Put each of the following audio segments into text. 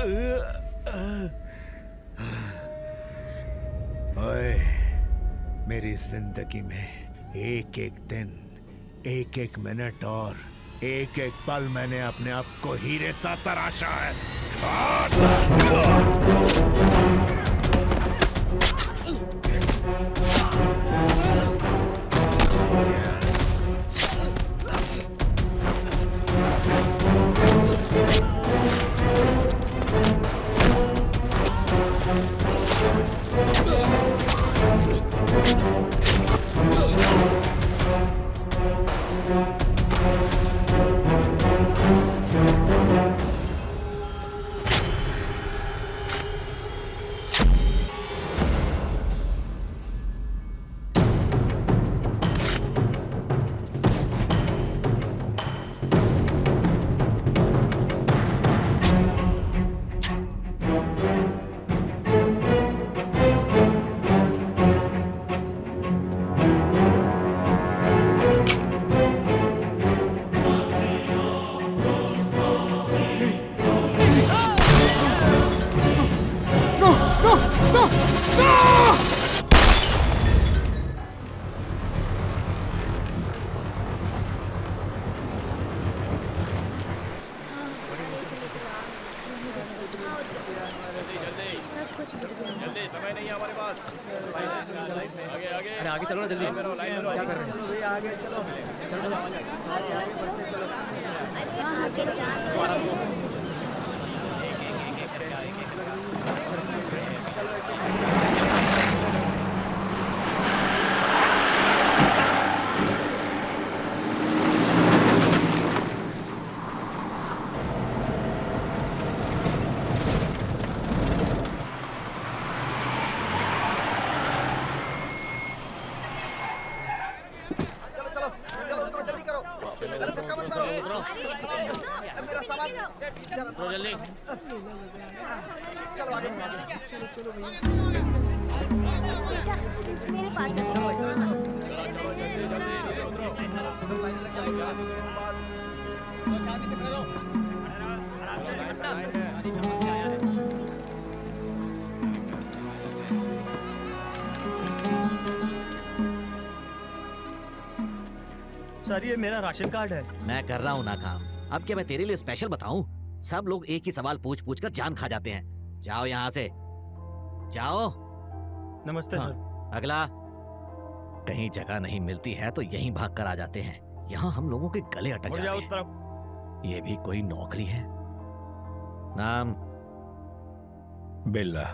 ओए, मेरी जिंदगी में एक एक दिन, एक एक मिनट और एक एक पल मैंने अपने आप को हीरे सा तराशा है। सर ये मेरा राशन कार्ड है। मैं कर रहा हूँ ना काम। अब क्या मैं तेरे लिए स्पेशल बताऊं? सब लोग एक ही सवाल पूछ पूछ कर जान खा जाते हैं। जाओ यहाँ से, जाओ। नमस्ते हाँ, सर। अगला। कहीं जगह नहीं मिलती है तो यहीं भाग कर आ जाते हैं। यहाँ हम लोगों के गले अटक जाते हैं। तरफ। ये भी कोई नौकरी है? नाम? बिल्ला,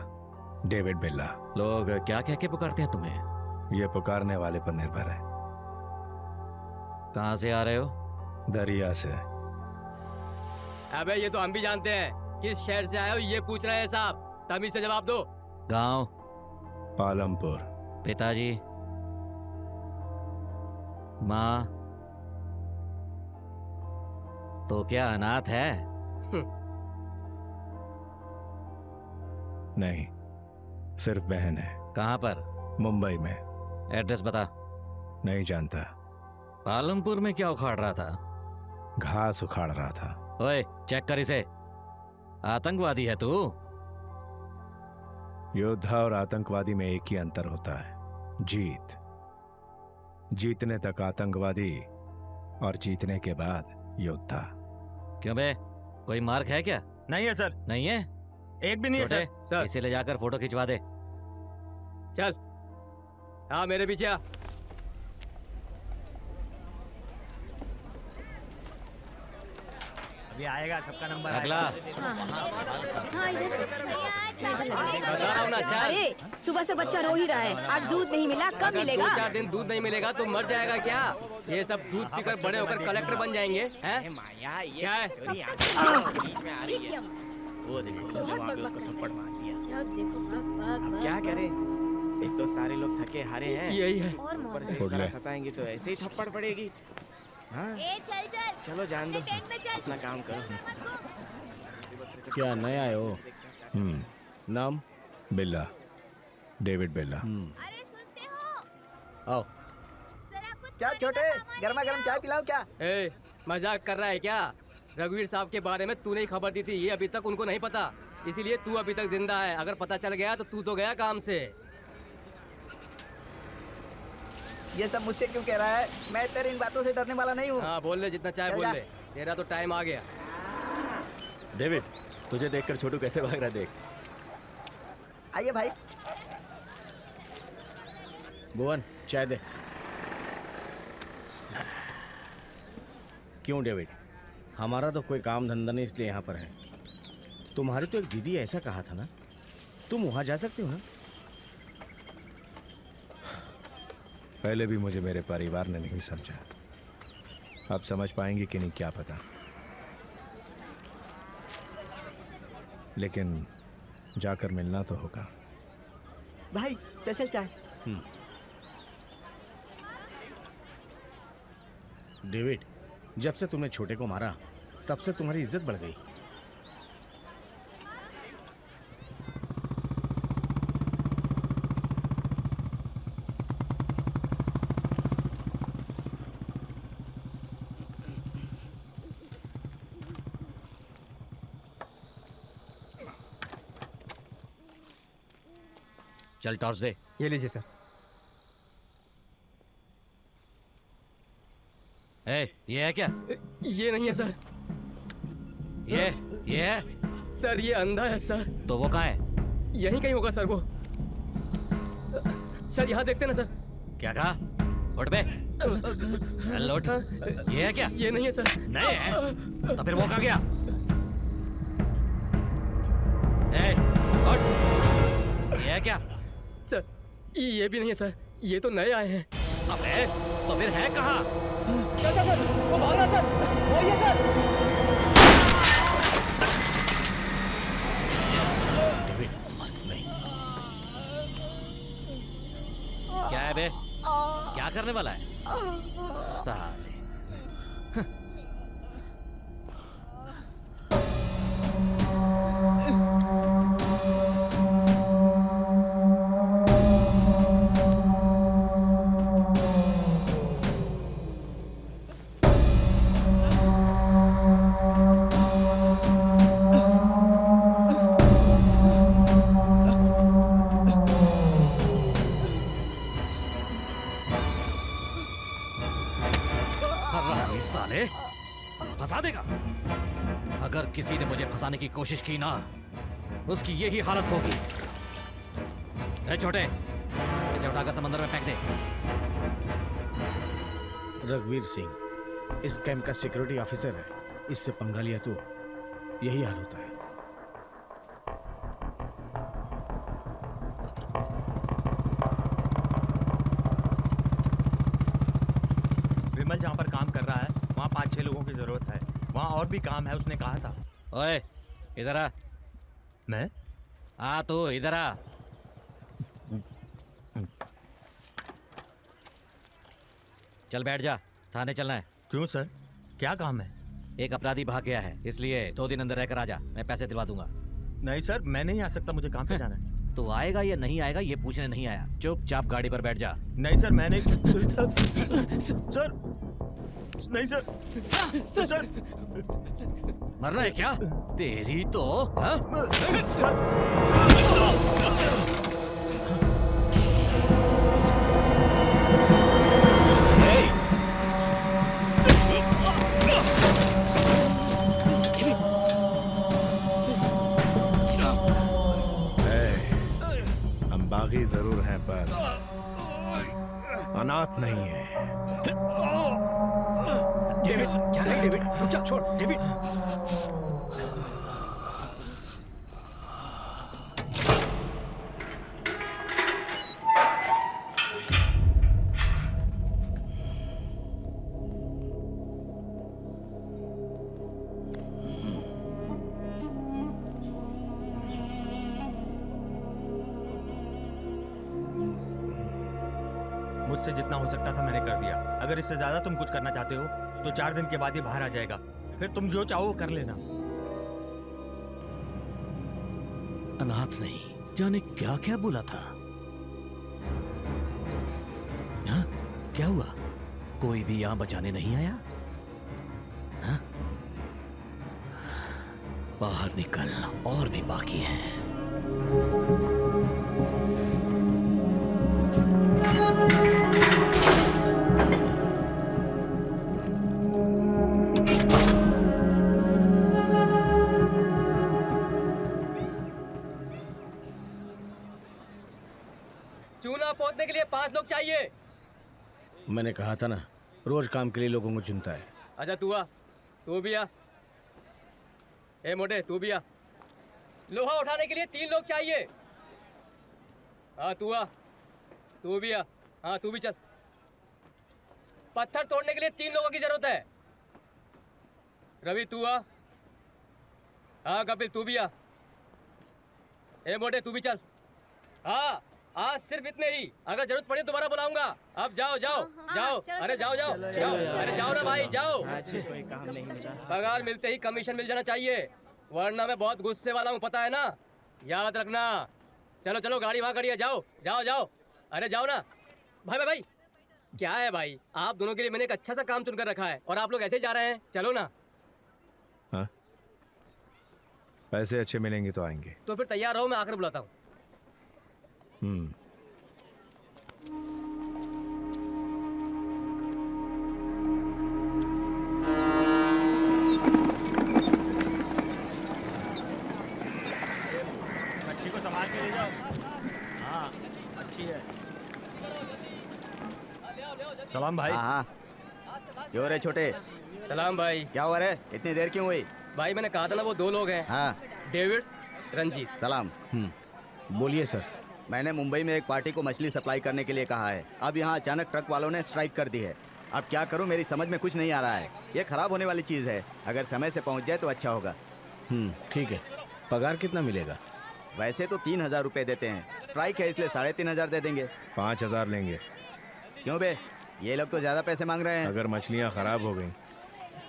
डेविड बिल्ला। लोग क्या कह के पुकारते हैं तुम्हें? ये पुकारने वाले पर निर्भर है। कहाँ से आ रहे हो? दरिया से। अबे ये तो हम भी जानते हैं किस शहर से आए हो, ये पूछ रहे हैं साहब। तमीज से जवाब दो। गांव? पालमपुर। पिताजी? माँ? तो क्या अनाथ है? नहीं, सिर्फ बहन है। कहाँ पर? मुंबई में। एड्रेस बता। नहीं जानता। पालमपुर में क्या उखाड़ रहा था? घास उखाड़ रहा था। ओए चेक कर इसे। आतंकवादी है तू? योद्धा और आतंकवादी में एक ही अंतर होता है, जीत। जीतने तक आतंकवादी और जीतने के बाद योद्धा। क्यों बे, कोई मार्क है क्या? नहीं है सर। नहीं है? एक भी नहीं है छोटे, सर। इसे ले जाकर फोटो खिंचवा दे। चल, हाँ मेरे पीछे आ। अभी आएगा सबका नंबर। अगला। हाँ इधर बता रहा हूँ ना, चल। अरे सुबह से बच्चा रो ही रहा है। आज दूध नहीं मिला, कब मिलेगा? 2-4 दिन दूध नहीं मिलेगा तो मर जाएगा क्या? ये सब दूध पीकर बड़े होकर कलेक्टर बन जाएंगे हैं? क्या है? ठीक है। वो देखो उसने वहाँ पे उसको थप्पड़ मार दिया। जब देखो अब क्या करें? एक तो सारे लोग थके हारे हैं, यही है। और ऊपर से इस छोड़ तरह ले। सताएंगे तो ऐसे ही थप्पड़ पड़ेगी। हाँ चल चल। चलो जान दो, अपना काम करो। क्या नए आए हो? नाम? बिल्ला, डेविड बिल्ला। अरे सुनते हो? आओ। जरा कुछ क्या छोटे, गर्मा गर्म चाय पिलाऊं क्या? ए, मजाक कर रहा है क्या? रघुवीर साहब के बारे में तूने ही खबर दी थी, ये अभी तक उनको नहीं पता, इसीलिए तू अभी तक जिंदा है। अगर पता चल गया तो तू तो गया काम से। ये सब मुझसे क्यों कह रहा है? मैं तेरी इन बातों से डरने वाला नहीं हूँ। हाँ बोल ले, जितना चाहे चल बोल जा। ले, तेरा तो टाइम आ गया। डेविड, तुझे देखकर छोटू कैसे भाग रहा है, देख। आइए भाई। भुवन, चाय दे। क्यों डेविड? हमारा तो कोई काम धंधा नहीं, इसलिए यहाँ पर है। तुम्हारी तो एक दीदी ऐसा कहा था ना, तुम वहाँ जा सकते हो ना? पहले भी मुझे मेरे परिवार ने नहीं समझा, अब समझ पाएंगे कि नहीं क्या पता, लेकिन जाकर मिलना तो होगा। भाई स्पेशल चाय। डेविड, जब से तुमने छोटे को मारा तब से तुम्हारी इज्जत बढ़ गई। चल टॉर्च दे। ये लीजिए सर। ये है क्या? ये नहीं है सर। ये है? सर ये अंधा है सर। तो वो कहाँ है? यहीं कहीं होगा सर वो। सर यहाँ देखते ना सर। क्या कहा? उठ बे। चल उठ। ये है क्या? ये नहीं है सर। नहीं है? तो फिर वो कहाँ गया? उठ। ये है क्या? सर ये भी नहीं है सर, ये तो नए आए हैं। अबे तो फिर है कहाँ? सर वो भाग रहा सर, वो ये सर। डेविड, नहीं। क्या है बे? क्या करने वाला है? साले। साले फंसा देगा। अगर किसी ने मुझे फंसाने की कोशिश की ना, उसकी यही हालत होगी। ए छोटे, इसे उठाकर समंदर में फेंक दे। रघुवीर सिंह इस कैंप का सिक्योरिटी ऑफिसर है, इससे पंगा लिया तो यही हाल होता है। विमल जहाँ पर काम कर रहा है वहाँ 5-6 लोगों की जरूरत है। वहाँ और भी काम है, उसने कहा था। ओए इधर आ। मैं? आ तू इधर आ। चल बैठ जा, थाने चलना है। क्यों सर, क्या काम है? एक अपराधी भाग गया है, इसलिए 2 दिन अंदर रहकर आ जा, मैं पैसे दिलवा दूंगा। नहीं सर, मैं नहीं आ सकता, मुझे काम पे जाना है। तो आएगा या नहीं आएगा ये पूछने नहीं आया। चुपचाप गाड़ी पर बैठ जा। नहीं सर, मैं नहीं। सर नहीं सर। सर मरना है क्या? तेरी तो हाँ? हम बागी जरूर हैं पर अनाथ नहीं है। डेविड, क्या है डेविड? रुक जा, छोड़ डेविड। मुझसे जितना हो सकता था मैंने कर दिया। अगर इससे ज्यादा तुम कुछ करना चाहते हो तो 4 दिन के बाद ये बाहर आ जाएगा, फिर तुम जो चाहो वो कर लेना। अनाथ नहीं, जाने क्या क्या बोला था। हाँ? क्या हुआ? कोई भी यहाँ बचाने नहीं आया? हाँ? बाहर निकल, और भी बाकी है। चूना पोतने के लिए 5 लोग चाहिए। मैंने कहा था ना, रोज काम के लिए लोगों को चुनता है। अच्छा तू आ, तू भी आ। ए मोटे तू भी आ। लोहा उठाने के लिए 3 लोग चाहिए। हाँ तू आ, तू भी आ। हाँ तू भी चल। पत्थर तोड़ने के लिए 3 लोगों की जरूरत है। रवि तू आ। हाँ कपिल तू भी आ। ए मोटे तू भी चल। हाँ आज सिर्फ इतने ही, अगर जरूरत पड़े दोबारा बुलाऊंगा। अब जाओ जाओ जाओ। अरे जाओ जाओ जाओ। अरे जाओ ना भाई जाओ। पगार मिलते ही कमीशन मिल जाना चाहिए, वरना मैं बहुत गुस्से वाला हूँ, पता है ना, याद रखना। चलो चलो गाड़ी वहाँ खड़ी है, जाओ जाओ जाओ। अरे जाओ ना भाई भाई भाई। क्या है भाई, आप दोनों के लिए मैंने एक अच्छा सा काम चुनकर रखा है और आप लोग ऐसे ही जा रहे हैं। चलो ना। हाँ पैसे अच्छे मिलेंगे तो आएंगे। तो फिर तैयार रहो, मैं आकर बुलाता हूँ। अच्छी को संभाल के ले जाओ। हाँ अच्छी है। सलाम भाई। हाँ क्यों रे छोटे, सलाम भाई। क्या हुआ रे, इतनी देर क्यों हुई? भाई मैंने कहा था ना वो 2 लोग हैं। हाँ डेविड, रंजीत। सलाम। बोलिए सर। मैंने मुंबई में एक पार्टी को मछली सप्लाई करने के लिए कहा है। अब यहाँ अचानक ट्रक वालों ने स्ट्राइक कर दी है। अब क्या करूँ, मेरी समझ में कुछ नहीं आ रहा है। ये खराब होने वाली चीज़ है, अगर समय से पहुँच जाए तो अच्छा होगा। ठीक है। पगार कितना मिलेगा? वैसे तो 3,000 रुपये देते हैं, स्ट्राइक है इसलिए 3,500 दे देंगे। 5,000 लेंगे। क्यों बे, ये लोग तो ज़्यादा पैसे मांग रहे हैं। अगर मछलियाँ खराब हो गई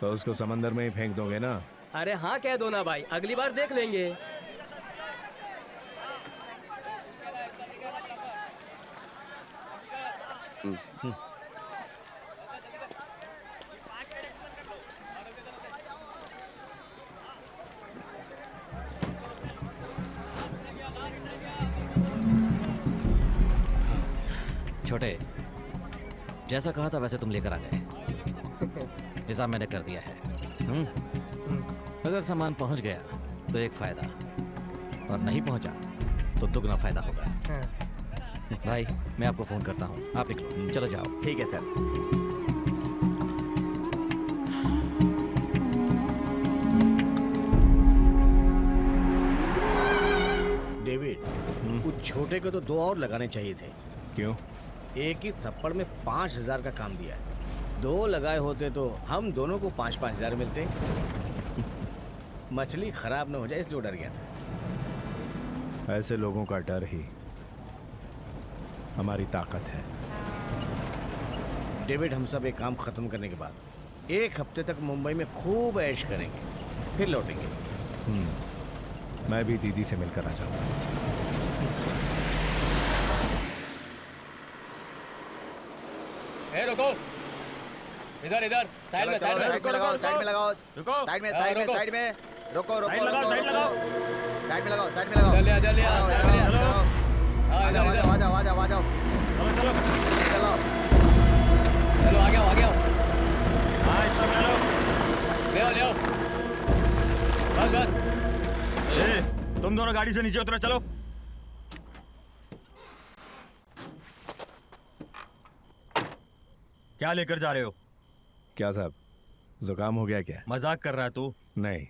तो उसको समंदर में ही फेंक दोगे ना? अरे हाँ कह दो ना भाई, अगली बार देख लेंगे। छोटे, जैसा कहा था वैसे तुम लेकर आ गए। हिसाब मैंने कर दिया है। अगर सामान पहुंच गया तो एक फायदा, और नहीं पहुंचा तो दुगना फायदा होगा। भाई मैं आपको फोन करता हूँ, आप निकलो। चलो जाओ। ठीक है सर। डेविड, उस छोटे को तो 2 और लगाने चाहिए थे। क्यों? एक ही थप्पड़ में 5,000 का काम दिया है। 2 लगाए होते तो हम दोनों को 5-5 हज़ार मिलते। मछली खराब न हो जाए इसलिए डर गया था। ऐसे लोगों का डर ही हमारी ताकत है। डेविड, हम सब एक काम खत्म करने के बाद 1 हफ्ते तक मुंबई में खूब ऐश करेंगे, फिर लौटेंगे। मैं भी दीदी से मिलकर आ जाऊंगा। रुको, इधर इधर साइड में साइड में लगाओ, साइड में लगाओ, रुको। साइड में हाँ, साइड में रुको। साइड में रुको रुको साइड लगाओ, साइड लगाओ। साइड में लगाओ, साइड में लगाओ। इधर ले, इधर ले, आओ, साइड में ले। आओ, आओ। हाँ आ इधर जाओ, इधर। आ जाओ, आ जाओ, आ जाओ। चलो चलो चलो चलो आ गया, आ गया। हाँ इतना में लो। ले आओ, ले आओ। बस बस। ए, तुम दोनों गाड़ी से नीचे उतरो, चलो। क्या लेकर जा रहे हो? क्या साहब, जुकाम हो गया क्या? मजाक कर रहा है तू? नहीं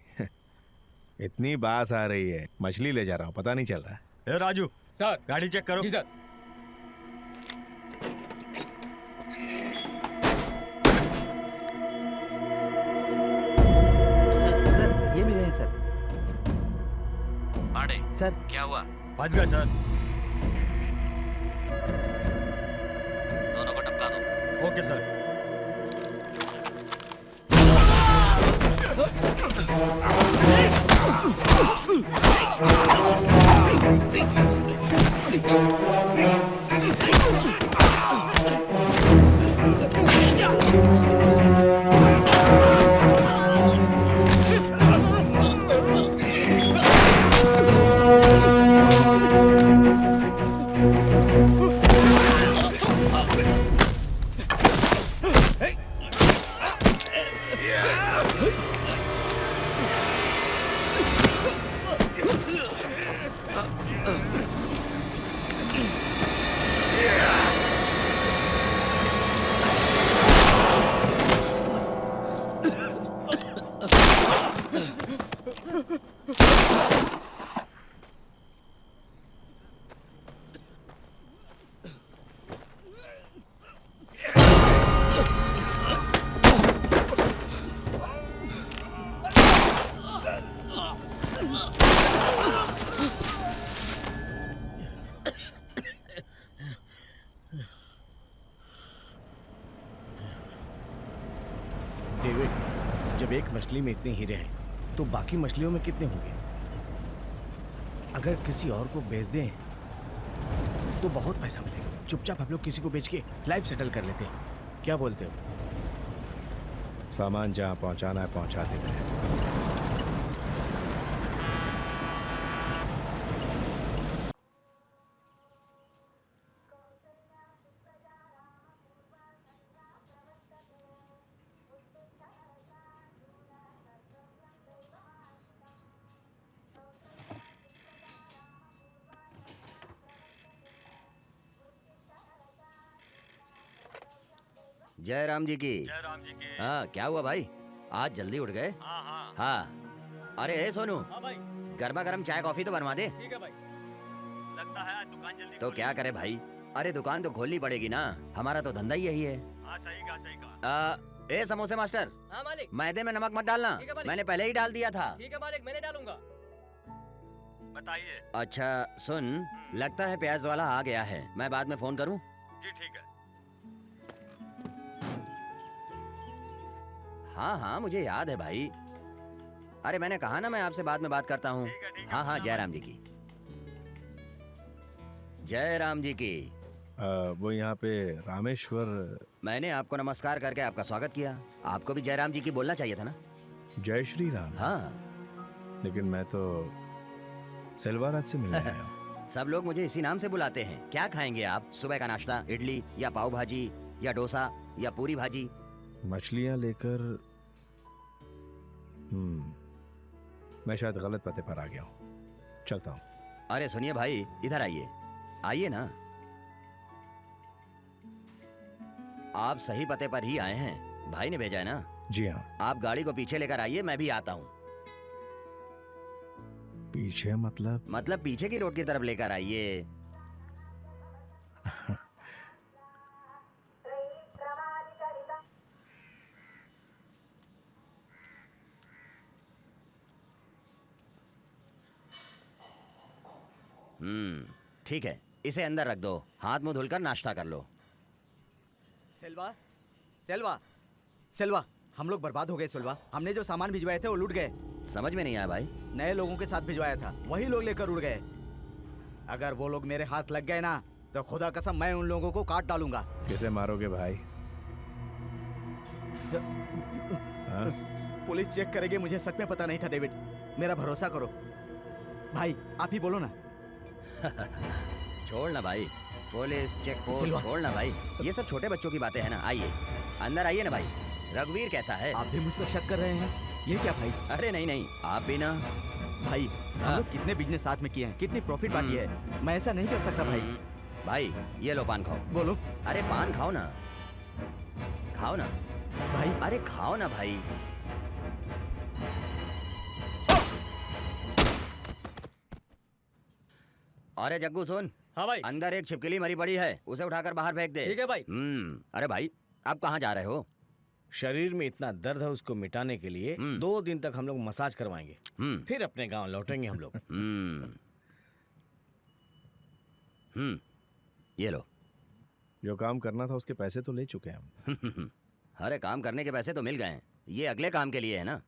इतनी बास आ रही है, मछली ले जा रहा हूँ, पता नहीं चल रहा। ए राजू, सर। गाड़ी चेक करो। जी सर। सर ये मिले हैं सर। पांडे, सर क्या हुआ? फंस गए सर। दोनों को टपका दो। Okay sir. मछली में इतने हीरे हैं तो बाकी मछलियों में कितने होंगे? अगर किसी और को बेच दें तो बहुत पैसा मिलेगा। चुपचाप हम लोग किसी को बेच के लाइफ सेटल कर लेते हैं, क्या बोलते हो? सामान जहाँ पहुँचाना है पहुँचा देते हैं। जय राम जी की। जय राम जी की। हाँ, क्या हुआ भाई, आज जल्दी उठ गए? हाँ हाँ हाँ। अरे ए सोनू, हाँ भाई गर्मा गर्म चाय कॉफी तो बनवा दे। ठीक है भाई। लगता है आज दुकान जल्दी तो क्या करे भाई, अरे दुकान तो खोलनी पड़ेगी ना, हमारा तो धंधा ही यही है। हाँ सही कहा। ए समोसे मास्टर, हाँ मालिक। मैदे में नमक मत डालना, ठीक है मालिक। मैंने पहले ही डाल दिया था। ठीक है मालिक, मैंने डालूंगा। बताइए। अच्छा सुन, लगता है प्याज वाला आ गया है, मैं बाद में फोन करूं? जी ठीक है। हाँ हाँ मुझे याद है भाई, अरे मैंने कहा ना मैं आपसे बाद में बात करता हूँ। ठीक है, हाँ हाँ जय राम जी की। जय राम जी की। वो यहाँ पे रामेश्वर। मैंने आपको नमस्कार करके आपका स्वागत किया, आपको भी जय राम जी की बोलना चाहिए था ना। जय श्री राम। हाँ लेकिन मैं तो सेल्वाराज से मिलने आया हूँ। सब लोग मुझे इसी नाम से बुलाते हैं। क्या खाएंगे आप? सुबह का नाश्ता इडली या पाव भाजी या डोसा या पूरी भाजी? मछलियाँ लेकर मैं शायद गलत पते पर आ गया हूँ, चलता हूँ। अरे सुनिए भाई, इधर आइए, आइए ना। आप सही पते पर ही आए हैं, भाई ने भेजा है ना। जी हाँ। आप गाड़ी को पीछे लेकर आइए, मैं भी आता हूँ। पीछे मतलब पीछे की रोड की तरफ लेकर आइए। ठीक है, इसे अंदर रख दो, हाथ मुंह धुलकर नाश्ता कर लो। सेल्वा, सेल्वा, सेल्वा, हम लोग बर्बाद हो गए सेल्वा। हमने जो सामान भिजवाए थे वो लूट गए। समझ में नहीं आया भाई। नए लोगों के साथ भिजवाया था, वही लोग लेकर उड़ गए। अगर वो लोग मेरे हाथ लग गए ना तो खुदा कसम मैं उन लोगों को काट डालूंगा। किसे मारोगे भाई? हाँ? पुलिस चेक करेगी, मुझे सच में पता नहीं था डेविड, मेरा भरोसा करो भाई, आप ही बोलो ना। छोड़ ना भाई, पुलिस चेक पोस्ट सिल्वा। छोड़ ना भाई, ये सब छोटे बच्चों की बातें हैं ना। आइए अंदर आइए ना भाई। रघुवीर कैसा है? आप भी मुझ पर शक कर रहे हैं? ये क्या भाई? अरे नहीं नहीं, आप भी ना। भाई हम लोग कितने बिजनेस साथ में किए हैं, कितनी प्रॉफिट बांटी है, मैं ऐसा नहीं कर सकता भाई। भाई ये लो पान खाओ। बोलो अरे पान खाओ ना, खाओ ना भाई। अरे खाओ ना भाई। अरे जग्गू सुन, हाँ भाई। अंदर एक छिपकली मरी पड़ी है, उसे उठाकर बाहर फेंक दे। ठीक है भाई। अरे भाई आप कहाँ जा रहे हो? शरीर में इतना दर्द है, उसको मिटाने के लिए 2 दिन तक हम लोग मसाज करवाएंगे, फिर अपने गांव लौटेंगे हम लोग। ये लो। जो काम करना था उसके पैसे तो ले चुके हैं हम। अरे काम करने के पैसे तो मिल गए हैं, ये अगले काम के लिए है ना।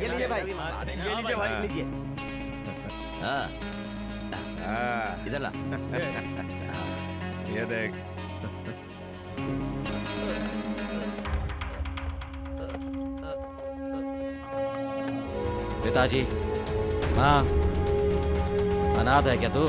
ये लीजिए भाई, ये लीजिए भाई। लीजिए। हाँ, हाँ, इधर ला। ये देख। पिताजी, माँ, अनाथ है क्या तू?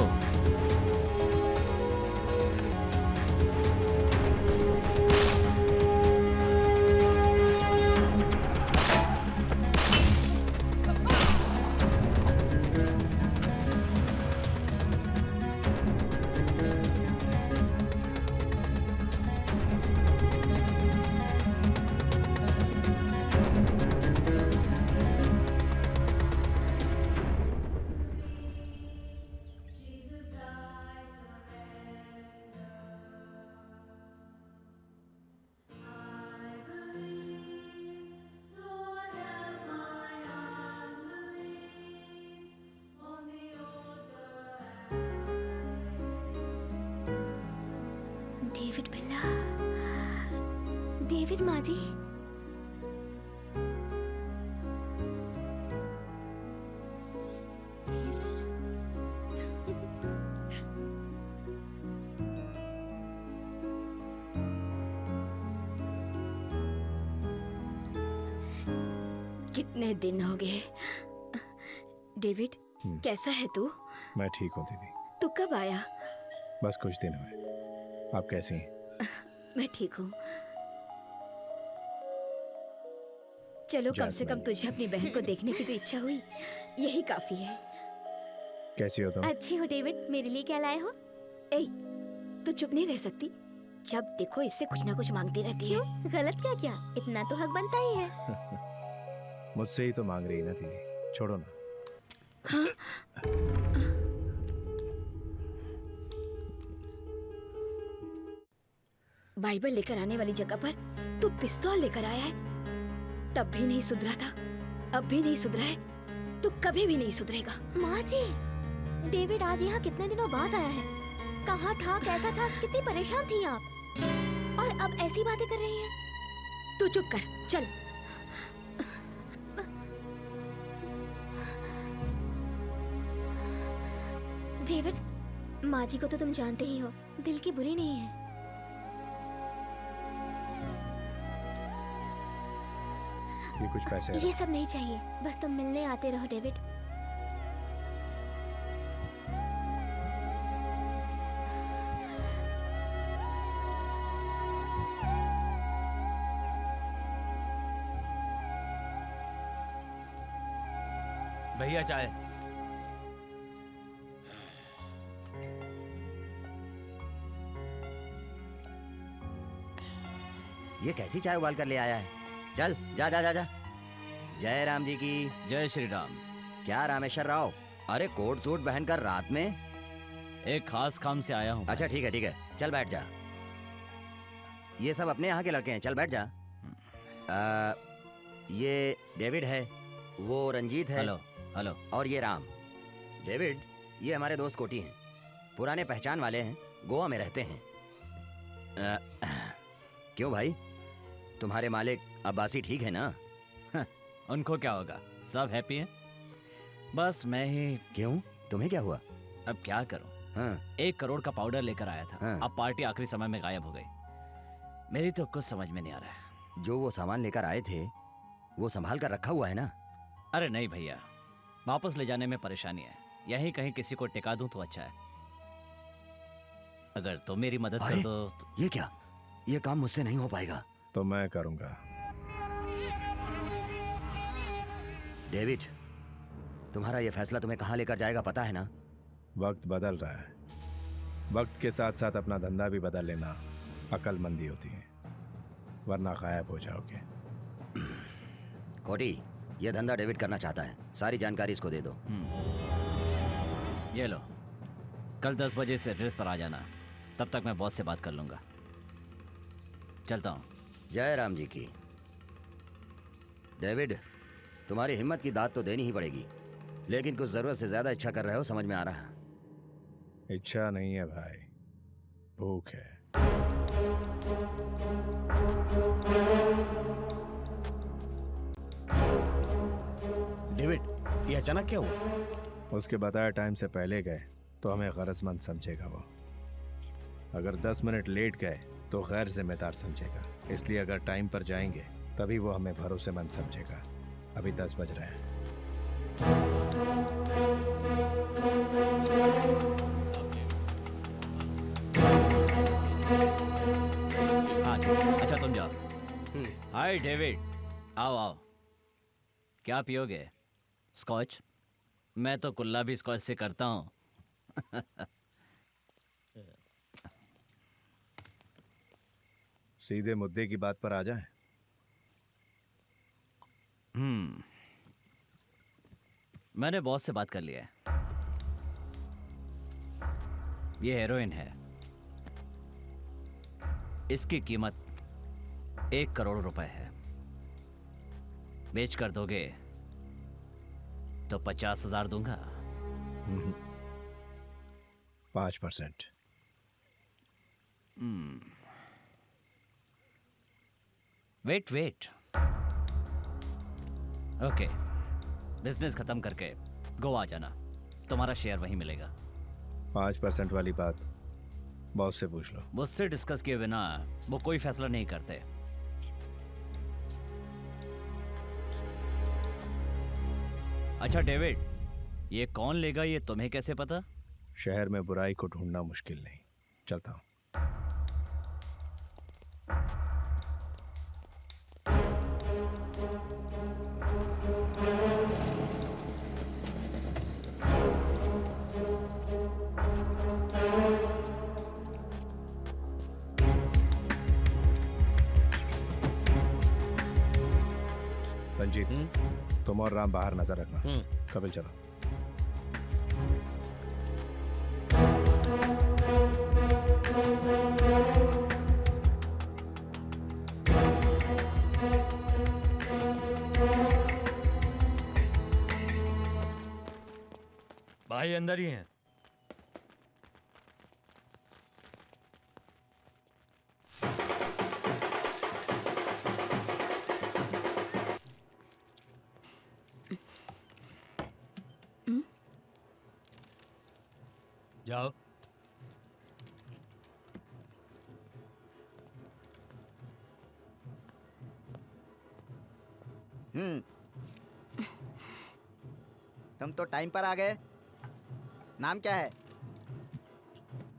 डेविड बिल्ला, डेविड माँ जी। कितने दिन हो गए। डेविड, कैसा है तू? मैं ठीक हूँ दीदी, तू कब आया? बस कुछ दिन हुए। आप कैसी हैं? मैं ठीक हूँ। चलो, कम से कम तुझे अपनी बहन को देखने की तो इच्छा हुई, यही काफी है। कैसी हो तुम? अच्छी हो डेविड, मेरे लिए क्या लाए हो? ए, तू चुप नहीं रह सकती? जब देखो इससे कुछ ना कुछ मांगती रहती है। क्यों? गलत क्या किया? इतना तो हक बनता ही है। मुझसे ही तो मांग रही है ना दीदी, छोड़ो ना। बाइबल लेकर आने वाली जगह पर तू पिस्तौल लेकर आया है। तब भी नहीं सुधरा था, अब भी नहीं सुधरा है, तू कभी भी नहीं सुधरेगा। माँ जी, डेविड आज यहाँ कितने दिनों बाद आया है। कहाँ था, कैसा था, कितनी परेशान थी आप, और अब ऐसी बातें कर रही हैं। तू चुप कर, चल। डेविड, माँ जी को तो तुम जानते ही हो, दिल की बुरी नहीं है। ये कुछ पैसे ये सब नहीं चाहिए, बस तुम मिलने आते रहो डेविड। भैया चाय। ये कैसी चाय उबाल कर ले आया है? चल जा जा जा जा। जय राम जी की। जय श्री राम। क्या रामेश्वर राव, अरे कोट सूट पहनकर रात में? एक खास काम से आया हूँ। अच्छा ठीक है, चल बैठ जा। ये सब अपने यहाँ के लड़के हैं, चल बैठ जा। ये डेविड है, वो रंजीत है। Hello hello. और ये राम। डेविड, ये हमारे दोस्त कोटी हैं, पुराने पहचान वाले हैं, गोवा में रहते हैं। क्यों भाई, तुम्हारे मालिक अब्बासी ठीक है ना? उनको क्या होगा, सब हैप्पी हैं। बस मैं ही। क्यों, तुम्हें क्या हुआ? अब क्या करूं? हाँ। 1 करोड़ का पाउडर लेकर आया था। हाँ। अब पार्टी आखिरी समय में गायब हो गई। मेरी तो कुछ समझ में नहीं आ रहा है। जो वो सामान लेकर आए थे वो संभाल कर रखा हुआ है ना? अरे नहीं भैया, वापस ले जाने में परेशानी है। यहीं कहीं किसी को टिका दूं तो अच्छा है। अगर तुम मेरी मदद कर दो तो... ये क्या, ये काम मुझसे नहीं हो पाएगा। तो मैं करूंगा। डेविड, तुम्हारा ये फैसला तुम्हें कहाँ लेकर जाएगा पता है ना? वक्त बदल रहा है, वक्त के साथ साथ अपना धंधा भी बदल लेना अक्लमंदी होती है, वरना गायब हो जाओगे। कोटी, ये धंधा डेविड करना चाहता है, सारी जानकारी इसको दे दो। ये लो, कल 10 बजे से एड्रेस पर आ जाना। तब तक मैं बॉस से बात कर लूंगा। चलता हूँ। जय राम जी की। डेविड, तुम्हारी हिम्मत की दाद तो देनी ही पड़ेगी, लेकिन कुछ जरूरत से ज्यादा इच्छा कर रहे हो, समझ में आ रहा है। इच्छा नहीं है भाई, भूख है। ये अचानक क्या हुआ? उसके बताए टाइम से पहले गए तो हमें गरजमंद समझेगा वो। अगर 10 मिनट लेट गए तो गैर जिम्मेदार समझेगा। इसलिए अगर टाइम पर जाएंगे तभी वो हमें भरोसेमंद समझेगा। अभी 10 बज रहे हैं। हाँ अच्छा तुम जाओ। हाय डेविड, आओ आओ। क्या पियोगे? स्कॉच? मैं तो कुल्ला भी स्कॉच से करता हूँ। सीधे मुद्दे की बात पर आ जाए। मैंने बॉस से बात कर लिया है। ये हेरोइन है। इसकी कीमत 1 करोड़ रुपए है। बेच कर दोगे तो 50,000 दूंगा। 5%। वेट। ओके, बिजनेस खत्म करके गोवा जाना। तुम्हारा शेयर वहीं मिलेगा। 5% वाली बात बॉस से पूछ लो। मुझसे डिस्कस किए बिना वो कोई फैसला नहीं करते। अच्छा डेविड, ये कौन लेगा ये तुम्हें कैसे पता? शहर में बुराई को ढूंढना मुश्किल नहीं। चलता हूँ। रंजीत, तुम और राम बाहर नजर रखना। कपिल चलो। भाई अंदर ही हैं। जाओ। तुम तो टाइम पर आ गए। नाम क्या है?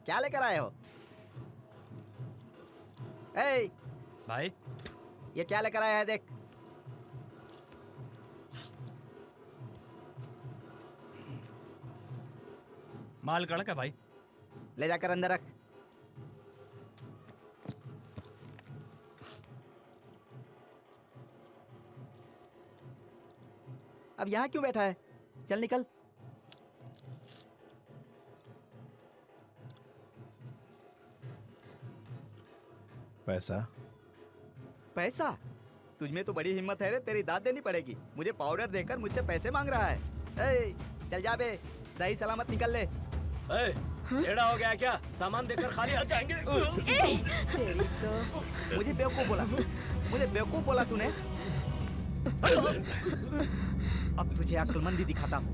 क्या लेकर आए हो? ए, भाई ये क्या लेकर आया है देख। माल कड़क है भाई। ले जाकर अंदर रख। अब यहाँ क्यों बैठा है? चल निकल। पैसा? पैसा? तुझमें तो बड़ी हिम्मत है रे, तेरी दाद देनी पड़ेगी। मुझे पाउडर देकर मुझसे पैसे मांग रहा है। ए, चल जा बे, सही सलामत निकल ले। टेढ़ा हो गया क्या? सामान देकर खाली हाथ जाएंगे? तेरी तो मुझे बेवकूफ बोला तूने। अब तुझे अक्लमंदी दिखाता हूँ।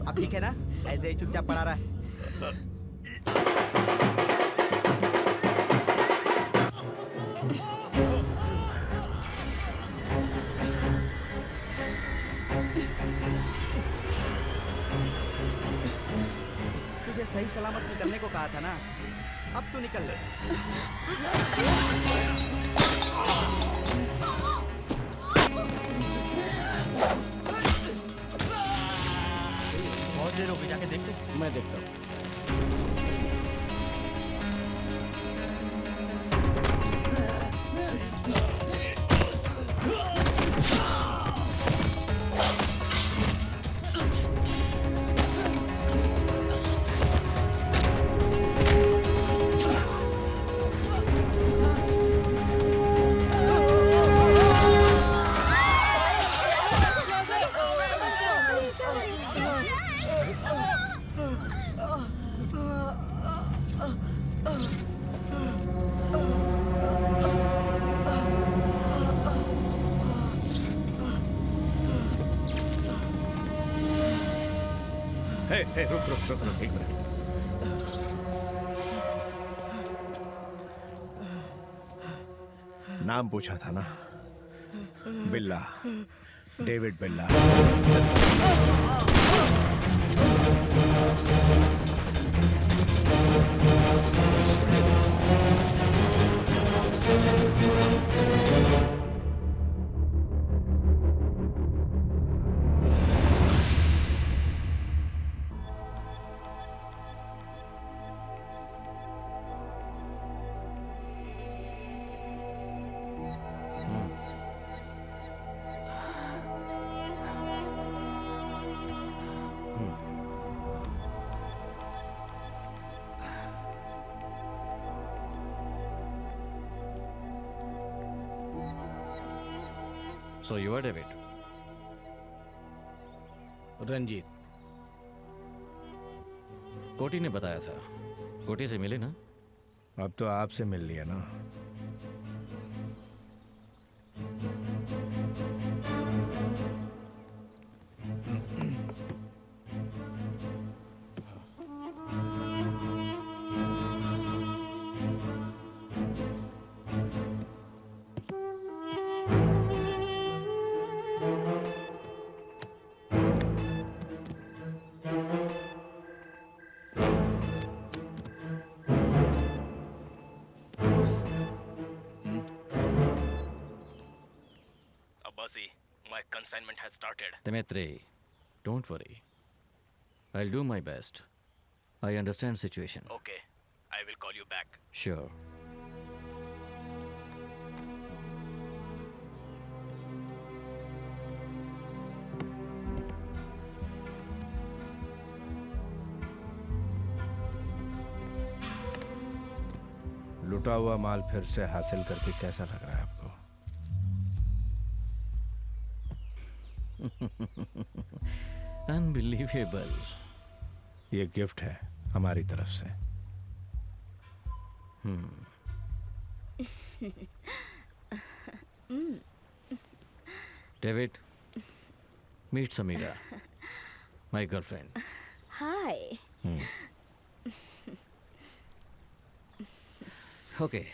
अब ठीक है ना? ऐसे ही चुपचाप पड़ा रहा। तुझे सही सलामत निकलने को कहा था ना, अब तू निकल ले। बहुत देर हो गई, जाके देखते। मैं देखता हूँ। रुक रुक रुक रुक, एक मिनट। नाम पूछा था ना, बिल्ला, डेविड बिल्ला। So you are David. Ranjit. कोटी ने बताया था। कोटी से मिले ना? अब तो आपसे मिल लिया ना। Abbasi, my consignment has started. Dimitri, don't worry. I'll do my best. I understand situation. Okay, I will call you back. Sure. लुटा हुआ माल फिर से हासिल करके कैसा लग रहा है आपको? Unbelievable. ये गिफ्ट है हमारी तरफ से। David, meet Samira, my girlfriend. Hi. Okay,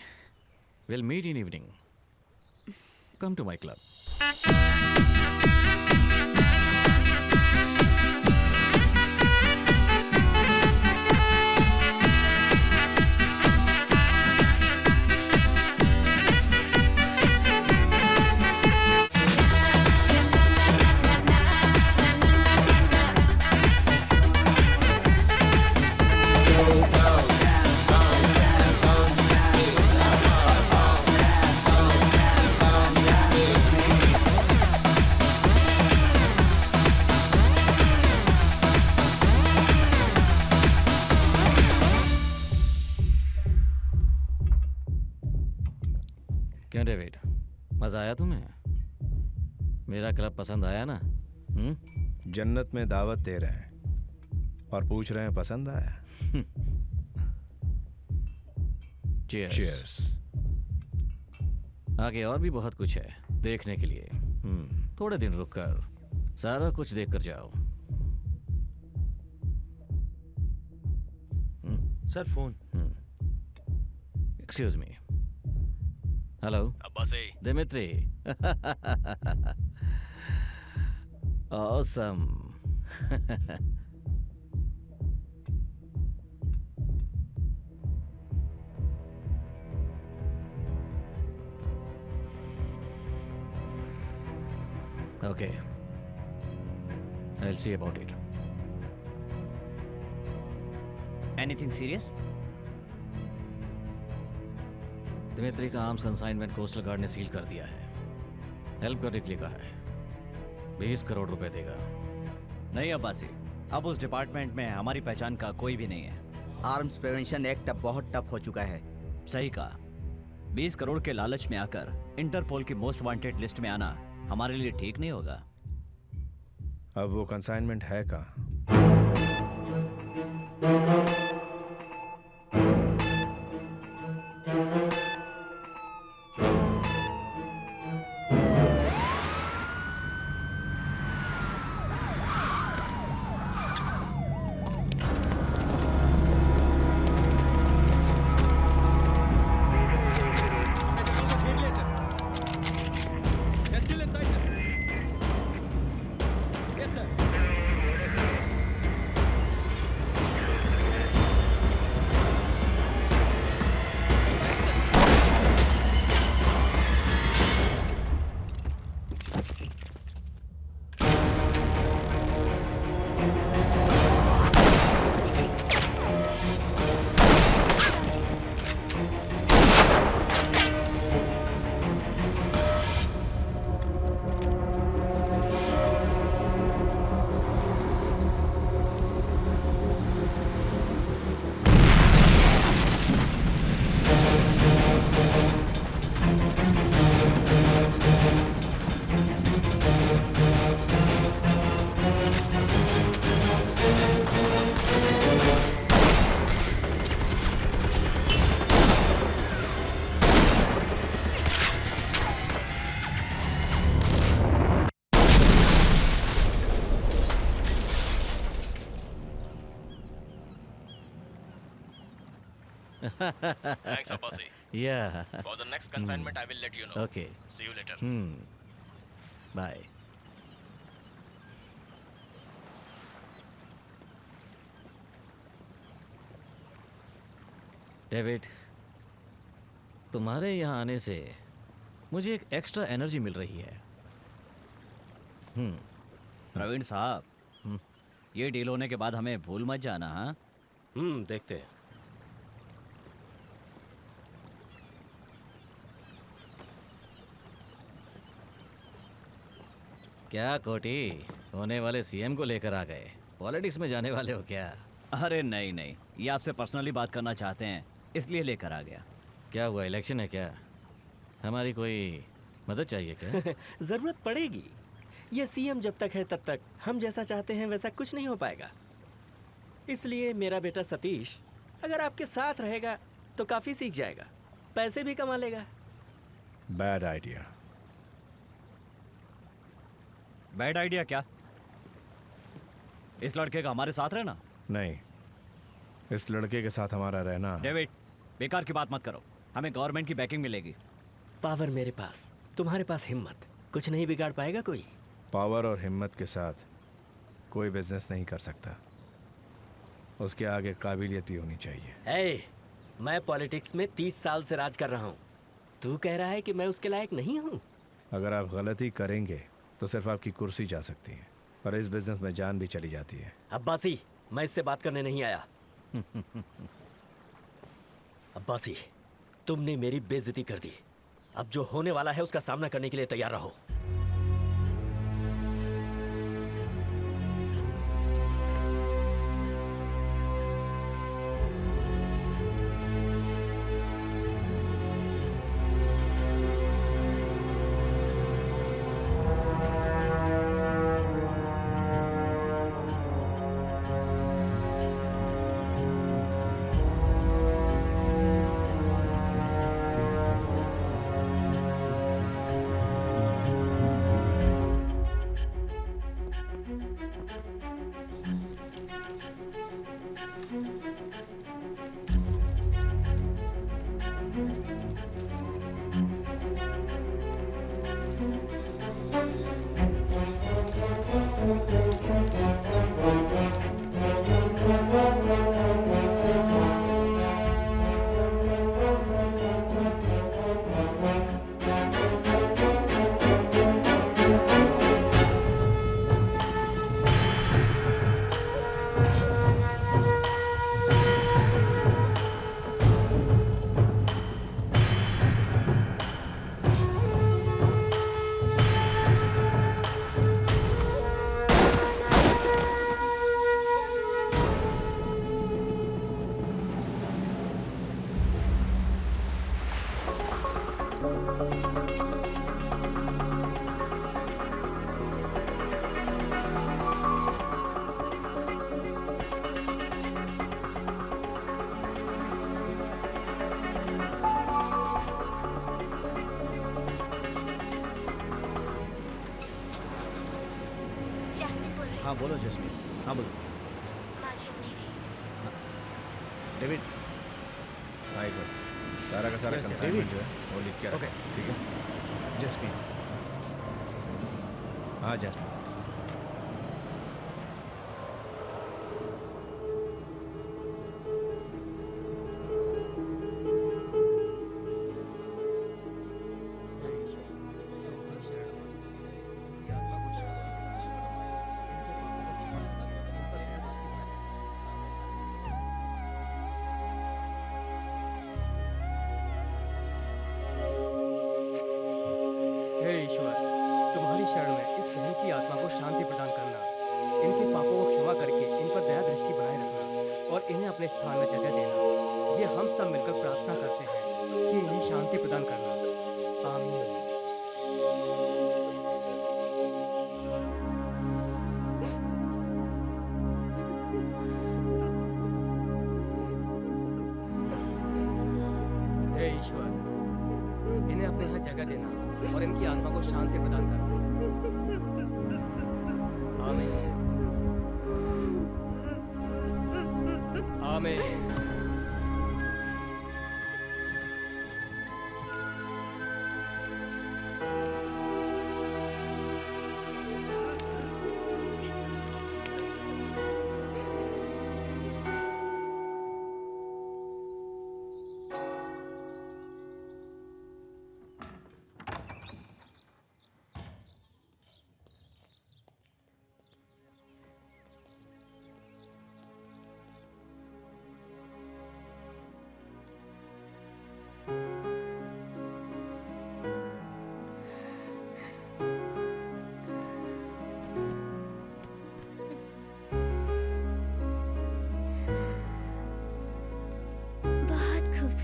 we'll meet in evening. Come to my club. क्यों डेविड, मजा आया तुम्हें? मेरा क्लब पसंद आया ना? जन्नत में दावत दे रहे हैं और पूछ रहे हैं पसंद आया? Cheers. Cheers. आगे और भी बहुत कुछ है देखने के लिए। थोड़े दिन रुककर सारा कुछ देख कर जाओ। Sir phone. Excuse me. Hello Abbasi, Dmitri. Awesome. Okay. I'll see about it. Anything serious? Dmitri का आर्म्स कंसाइनमेंट कोस्टल गार्ड ने सील कर दिया है। हेल्प करने के लिए कहा है। 20 करोड़ रुपए देगा। नहीं अब्बासी, अब उस डिपार्टमेंट में हमारी पहचान का कोई भी नहीं है। आर्म्स प्रिवेंशन एक्ट अब बहुत टफ हो चुका है। सही कहा। 20 करोड़ के लालच में आकर इंटरपोल की मोस्ट वांटेड लिस्ट में आना हमारे लिए ठीक नहीं होगा। अब वो कंसाइनमेंट है कहाँ? Thanks, Abbasi. Yeah. For the next consignment, I will let you know. Okay. See you later. Bye. David, तुम्हारे यहाँ आने से मुझे एक एक्स्ट्रा एनर्जी मिल रही है। प्रवीण साहब, ये डील होने के बाद हमें भूल मत जाना। हाँ, देखते हैं। क्या कोटी, होने वाले सीएम को लेकर आ गए? पॉलिटिक्स में जाने वाले हो क्या? अरे नहीं नहीं, ये आपसे पर्सनली बात करना चाहते हैं, इसलिए लेकर आ गया। क्या हुआ, इलेक्शन है क्या? हमारी कोई मदद चाहिए क्या? जरूरत पड़ेगी। ये सीएम जब तक है तब तक हम जैसा चाहते हैं वैसा कुछ नहीं हो पाएगा। इसलिए मेरा बेटा सतीश अगर आपके साथ रहेगा तो काफी सीख जाएगा, पैसे भी कमा लेगा। Bad idea. बैड आइडिया क्या? इस लड़के का हमारे साथ रहना? नहीं, इस लड़के के साथ हमारा रहना। डेविड, बेकार की बात मत करो, हमें गवर्नमेंट की बैकिंग मिलेगी। पावर मेरे पास, तुम्हारे पास हिम्मत, कुछ नहीं बिगाड़ पाएगा कोई। पावर और हिम्मत के साथ कोई बिजनेस नहीं कर सकता, उसके आगे काबिलियत भी होनी चाहिए। मैं पॉलिटिक्स में 30 साल से राज कर रहा हूँ, तू कह रहा है कि मैं उसके लायक नहीं हूँ? अगर आप गलती करेंगे तो सिर्फ आपकी कुर्सी जा सकती है, पर इस बिजनेस में जान भी चली जाती है। अब्बासी, मैं इससे बात करने नहीं आया। अब्बासी, तुमने मेरी बेइज्जती कर दी, अब जो होने वाला है उसका सामना करने के लिए तैयार रहो। हाँ बोलो जसमीन, हाँ बोलो। बाजी अब नहीं रही। डेविड, हाँ इधर सारा का सारा Yes, yes, कंसाइनमेंट David. जो है वो लिख के रखो, ठीक है? जसमीन, हाँ जैस्मिन। हे ईश्वर, तुम्हारी शरण में इस बहन की आत्मा को शांति प्रदान करना, इनके पापों को क्षमा करके इन पर दया दृष्टि बनाए रखना और इन्हें अपने स्थान में जगह देना। ये हम सब मिलकर प्रार्थना करते हैं कि इन्हें शांति प्रदान करना। आमीन। हे ईश्वर, इन्हें अपने यहाँ जगह देना और इनकी आत्मा को शांति प्रदान करना। आमीन। आमीन।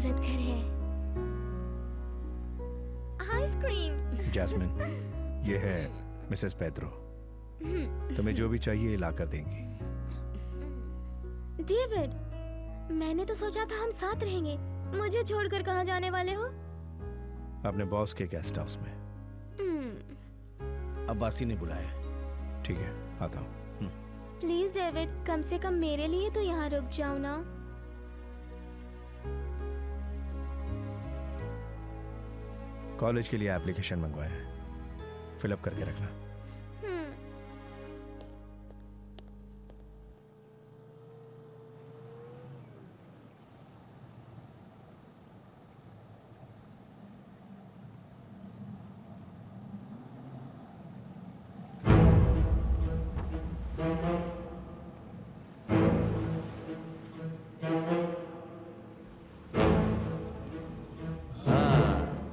खूबसूरत घर है। आइसक्रीम। जैस्मिन, ये है मिसेस पेड्रो। तुम्हें जो भी चाहिए ला कर देंगी। डेविड, मैंने तो सोचा था हम साथ रहेंगे। मुझे छोड़कर कहाँ जाने वाले हो? अपने बॉस के गेस्ट हाउस में। अब्बासी ने बुलाया। ठीक है, आता हूँ। प्लीज डेविड, कम से कम मेरे लिए तो यहाँ रुक जाओ ना। कॉलेज के लिए एप्लीकेशन मंगवाया है, फिलअप करके रखना।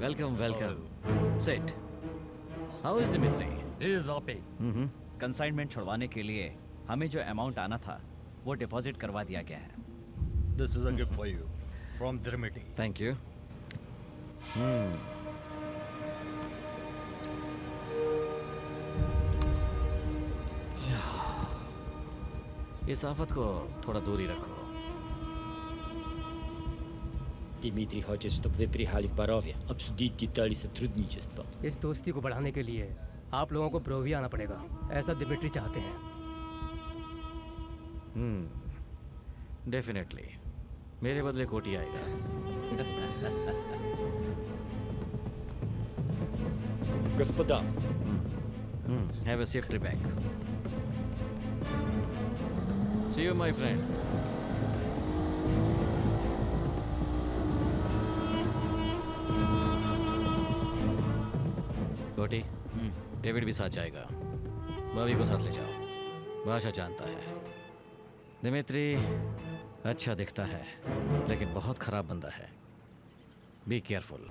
Welcome welcome. Sit. How is Dimitri? He is okay. Consignment छुड़वाने के लिए हमें जो अमाउंट आना था वो डिपॉजिट करवा दिया गया है। This is a gift for you from Dmitri. Thank you. इस आफत को थोड़ा दूर ही रखो। Дмитрий хочет, чтобы вы приехали в Боровье, обсудить детали сотрудничества. इस दोस्ती को बढ़ाने के लिए आप लोगों को ब्रोविया आना पड़ेगा, ऐसा दिमित्री चाहते हैं। डेफिनेटली। मेरे बदले कोटी आएगा। Господа, have a safe trip back. See you, my friend. कोटी, डेविड भी साथ जाएगा। बॉबी को साथ ले जाओ, भाषा जानता है। दिमित्री अच्छा दिखता है, लेकिन बहुत खराब बंदा है। Be careful.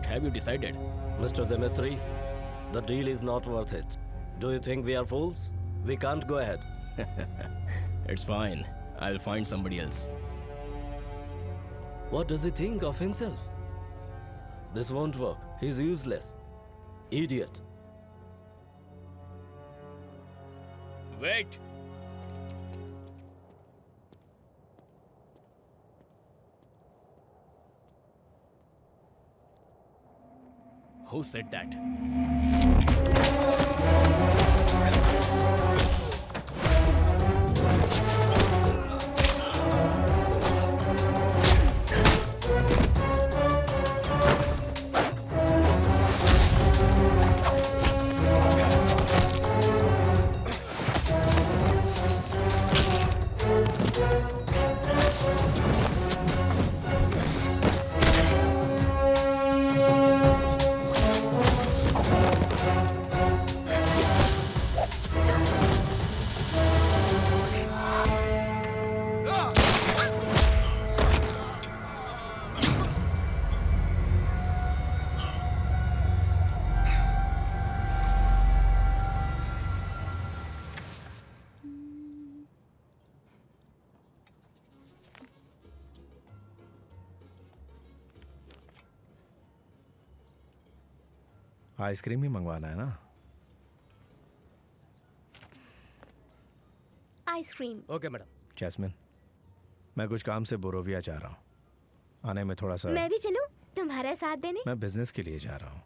have you decided? Mr. Dimitri, the deal is not worth it. Do you think we are fools? We can't go ahead. It's fine. I'll find somebody else. What does he think of himself? This won't work. He's useless. Idiot. Wait! Who said that? Ice cream ही मंगवाना है ना? Ice cream. Okay madam. Jasmine, मैं कुछ काम से बोरोविया जा रहा हूँ। आने में थोड़ा सा। मैं भी चलूं तुम्हारा साथ देने? मैं बिजनेस के लिए जा रहा हूँ।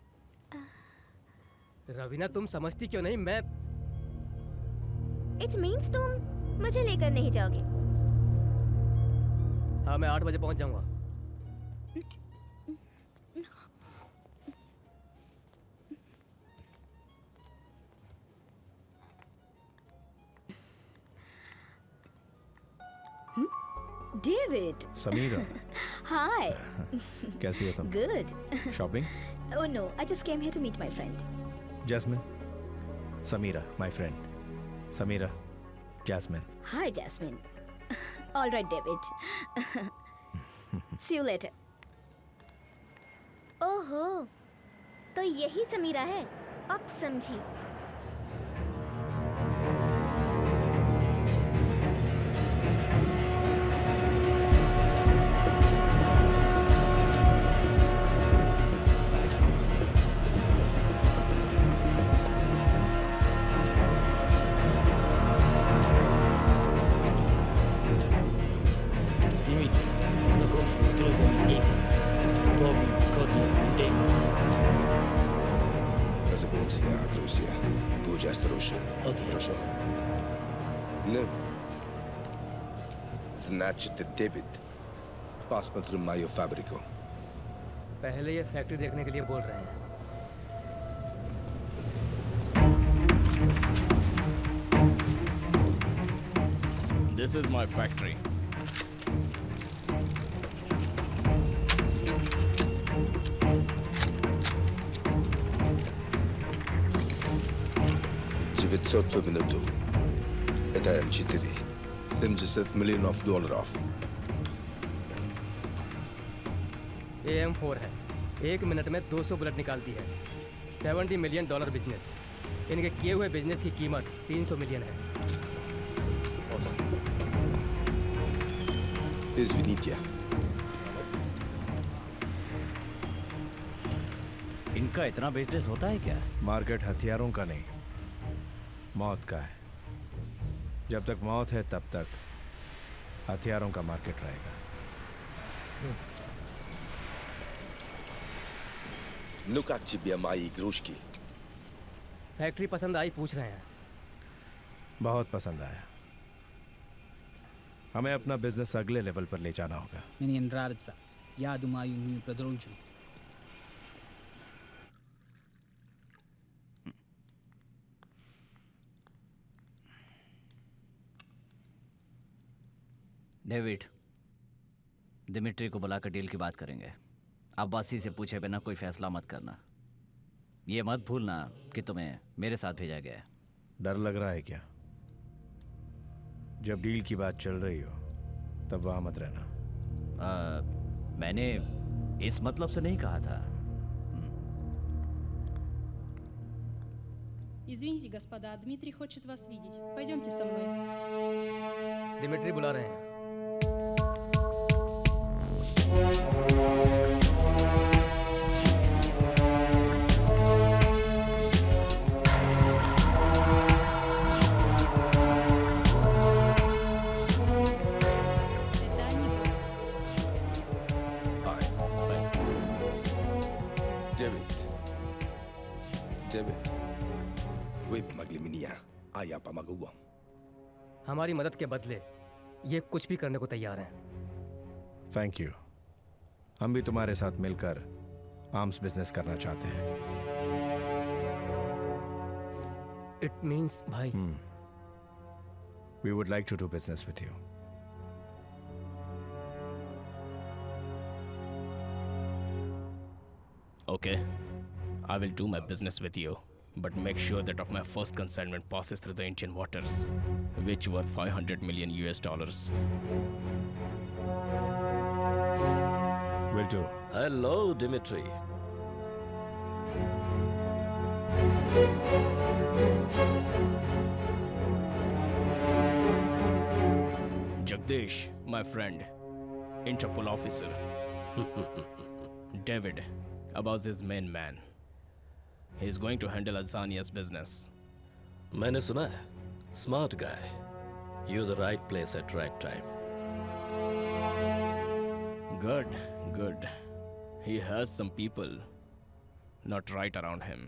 रवीना, तुम समझती क्यों नहीं? मैं इट मीन्स तुम मुझे लेकर नहीं जाओगे? हाँ, मैं 8 बजे पहुंच जाऊंगा। डेविड। समीरा, हाय। कैसी हो तुम? Good. Shopping? Oh no, I just came here to meet my friend. Jasmine, Samira, my friend. Samira, Jasmine. Hi, Jasmine. All right, David. See you later. ओहो, तो यही समीरा है। अब समझी। Дмитрий, знакомься с друзьями Эми. Тоби, Коди и Дэйв. Познакомься, друзья. Будь осторожен. Окей. Хорошо. Ну, значит, Дэвид, посмотри мою фабрику. पहले ये फैक्ट्री देखने के लिए बोल रहे हैं। This is my factory. $900 в минуту. Это М4. $70 миллионов долларов. ये M4 है। 1 मिनट में 200 बुलेट निकालती है। $70 मिलियन बिजनेस। इनके किए हुए बिजनेस की कीमत 300 मिलियन है। Извините. इनका इतना बिजनेस होता है क्या? मार्केट हथियारों का नहीं, मौत का है। जब तक मौत है तब तक हथियारों का मार्केट रहेगा। Ну как тебе мои игрушки? फैक्ट्री पसंद आई पूछ रहे हैं। बहुत पसंद आया। हमें अपना बिजनेस अगले लेवल पर ले जाना होगा। Мне нравится. Я думаю, мы продолжим. डेविड, दिमिट्री को बुलाकर डील की बात करेंगे। अब्बासी से पूछे बिना कोई फैसला मत करना। ये मत भूलना कि तुम्हें मेरे साथ भेजा गया है। डर लग रहा है क्या? जब डील की बात चल रही हो तब वहां मत रहना। मैंने इस मतलब से नहीं कहा था। Извините, господа, Дмитрий хочет вас видеть. Пойдемте со мной. दिमिट्री बुला रहे हैं। Это они, босс. Hi. David. Вы помогли мне, а я помогу вам. हमारी मदद के बदले ये कुछ भी करने को तैयार हैं। Thank you. हम भी तुम्हारे साथ मिलकर आर्म्स बिजनेस करना चाहते हैं। इट मीन्स भाई। We would like to do business with you. Okay, I will do my business with you, but make sure that of my first consignment passes through the Indian waters, which were $500 million. Will do. Hello, Dimitri. Jagdish, my friend, Interpol officer. David, Abbas is main man. He's going to handle Azania's business. मैंने सुना है. Smart guy. You're the right place at right time. Good, good. He has some people not right around him.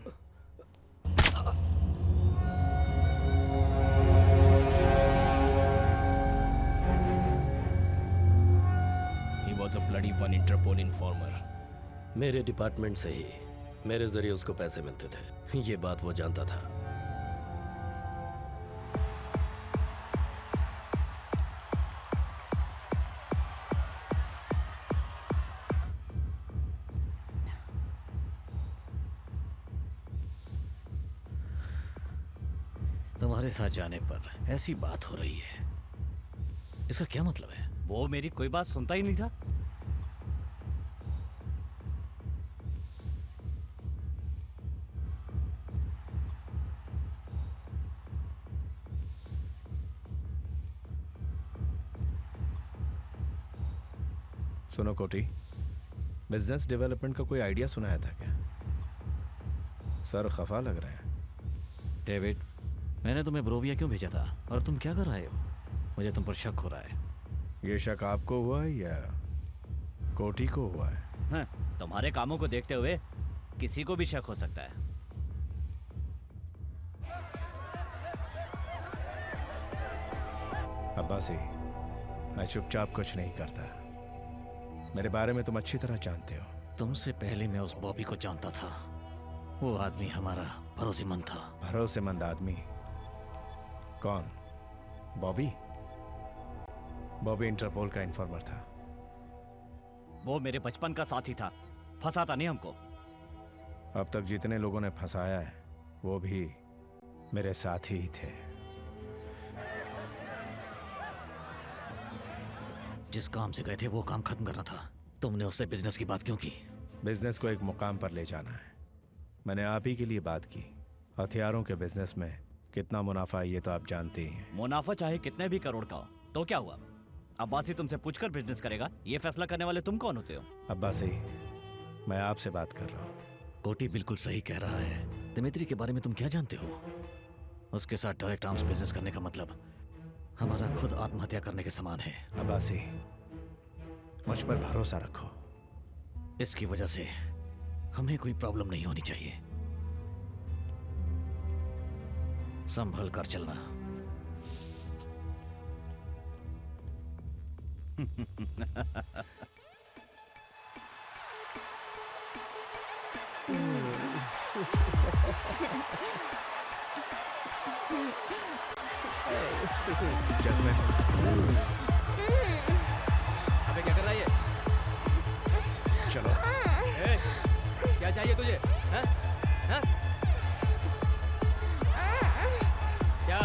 He was a bloody one Interpol informer. मेरे department से ही मेरे जरिए उसको पैसे मिलते थे। ये बात वो जानता था। तुम्हारे साथ जाने पर ऐसी बात हो रही है, इसका क्या मतलब है? वो मेरी कोई बात सुनता ही नहीं था। सुनो कोटी, बिजनेस डेवलपमेंट का कोई आइडिया सुनाया था क्या? सर खफा लग रहे हैं। डेविड, मैंने तुम्हें ब्रोविया क्यों भेजा था और तुम क्या कर रहे हो? मुझे तुम पर शक हो रहा है। ये शक आपको हुआ है या कोटी को हुआ है? हाँ, तुम्हारे कामों को देखते हुए किसी को भी शक हो सकता है। अब्बासी, मैं चुपचाप कुछ नहीं करता। मेरे बारे में तुम अच्छी तरह जानते हो। तुमसे पहले मैं उस बॉबी को जानता था। वो आदमी हमारा भरोसेमंद था। भरोसेमंद आदमी? कौन? बॉबी? बॉबी इंटरपोल का इन्फॉर्मर था। वो मेरे बचपन का साथी था, फंसाता नहीं हमको। अब तक जितने लोगों ने फंसाया है वो भी मेरे साथी ही थे। जिस काम से गए थे वो काम खत्म करना था। तुमने उससे बिजनेस की बात क्यों की? बिजनेस को एक मुकाम पर ले जाना है। मैंने आप ही के लिए बात की। हथियारों के बिजनेस में कितना मुनाफा है ये तो आप जानते ही हैं। मुनाफा चाहे कितने भी करोड़ का हो तो क्या हुआ? अब्बासी तुमसे पूछकर बिजनेस करेगा, ये फैसला करने वाले तुम कौन होते हो? अब्बासी, मैं आपसे बात कर रहा हूँ। कोटी बिल्कुल सही कह रहा है। दिमित्री के बारे में तुम क्या जानते हो? उसके साथ डायरेक्ट आर्म्स बिजनेस करने का मतलब हमारा खुद आत्महत्या करने के समान है। अब्बासी, मुझ पर भरोसा रखो। इसकी वजह से हमें कोई प्रॉब्लम नहीं होनी चाहिए। संभल कर चलना। जैस्मिन, अबे क्या कर रहा है ये? चलो। ए, क्या चाहिए तुझे? हाँ? हाँ? क्या?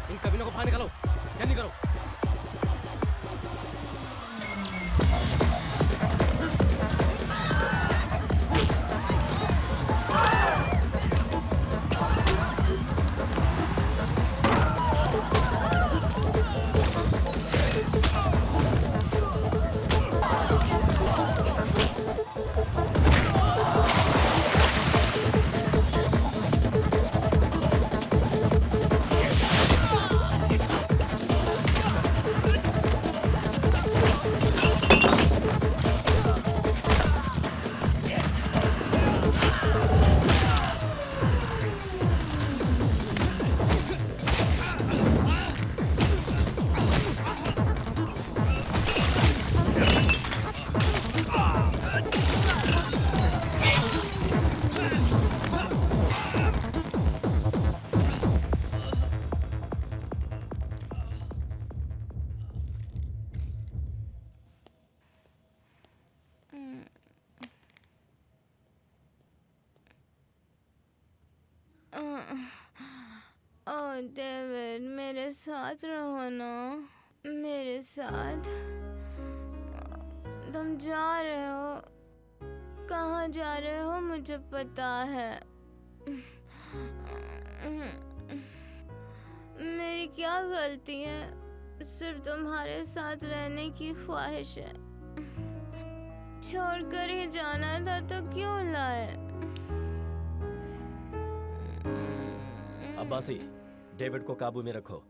इन कमीनों को बाहर निकालो, जल्दी करो। डेविड, मेरे साथ रहो ना, मेरे साथ। तुम जा रहे हो, कहाँ जा रहे हो मुझे पता है। मेरी क्या गलती है? सिर्फ तुम्हारे साथ रहने की ख्वाहिश है। छोड़कर ही जाना था तो क्यों लाए? अब्बासी, डेविड को काबू में रखो।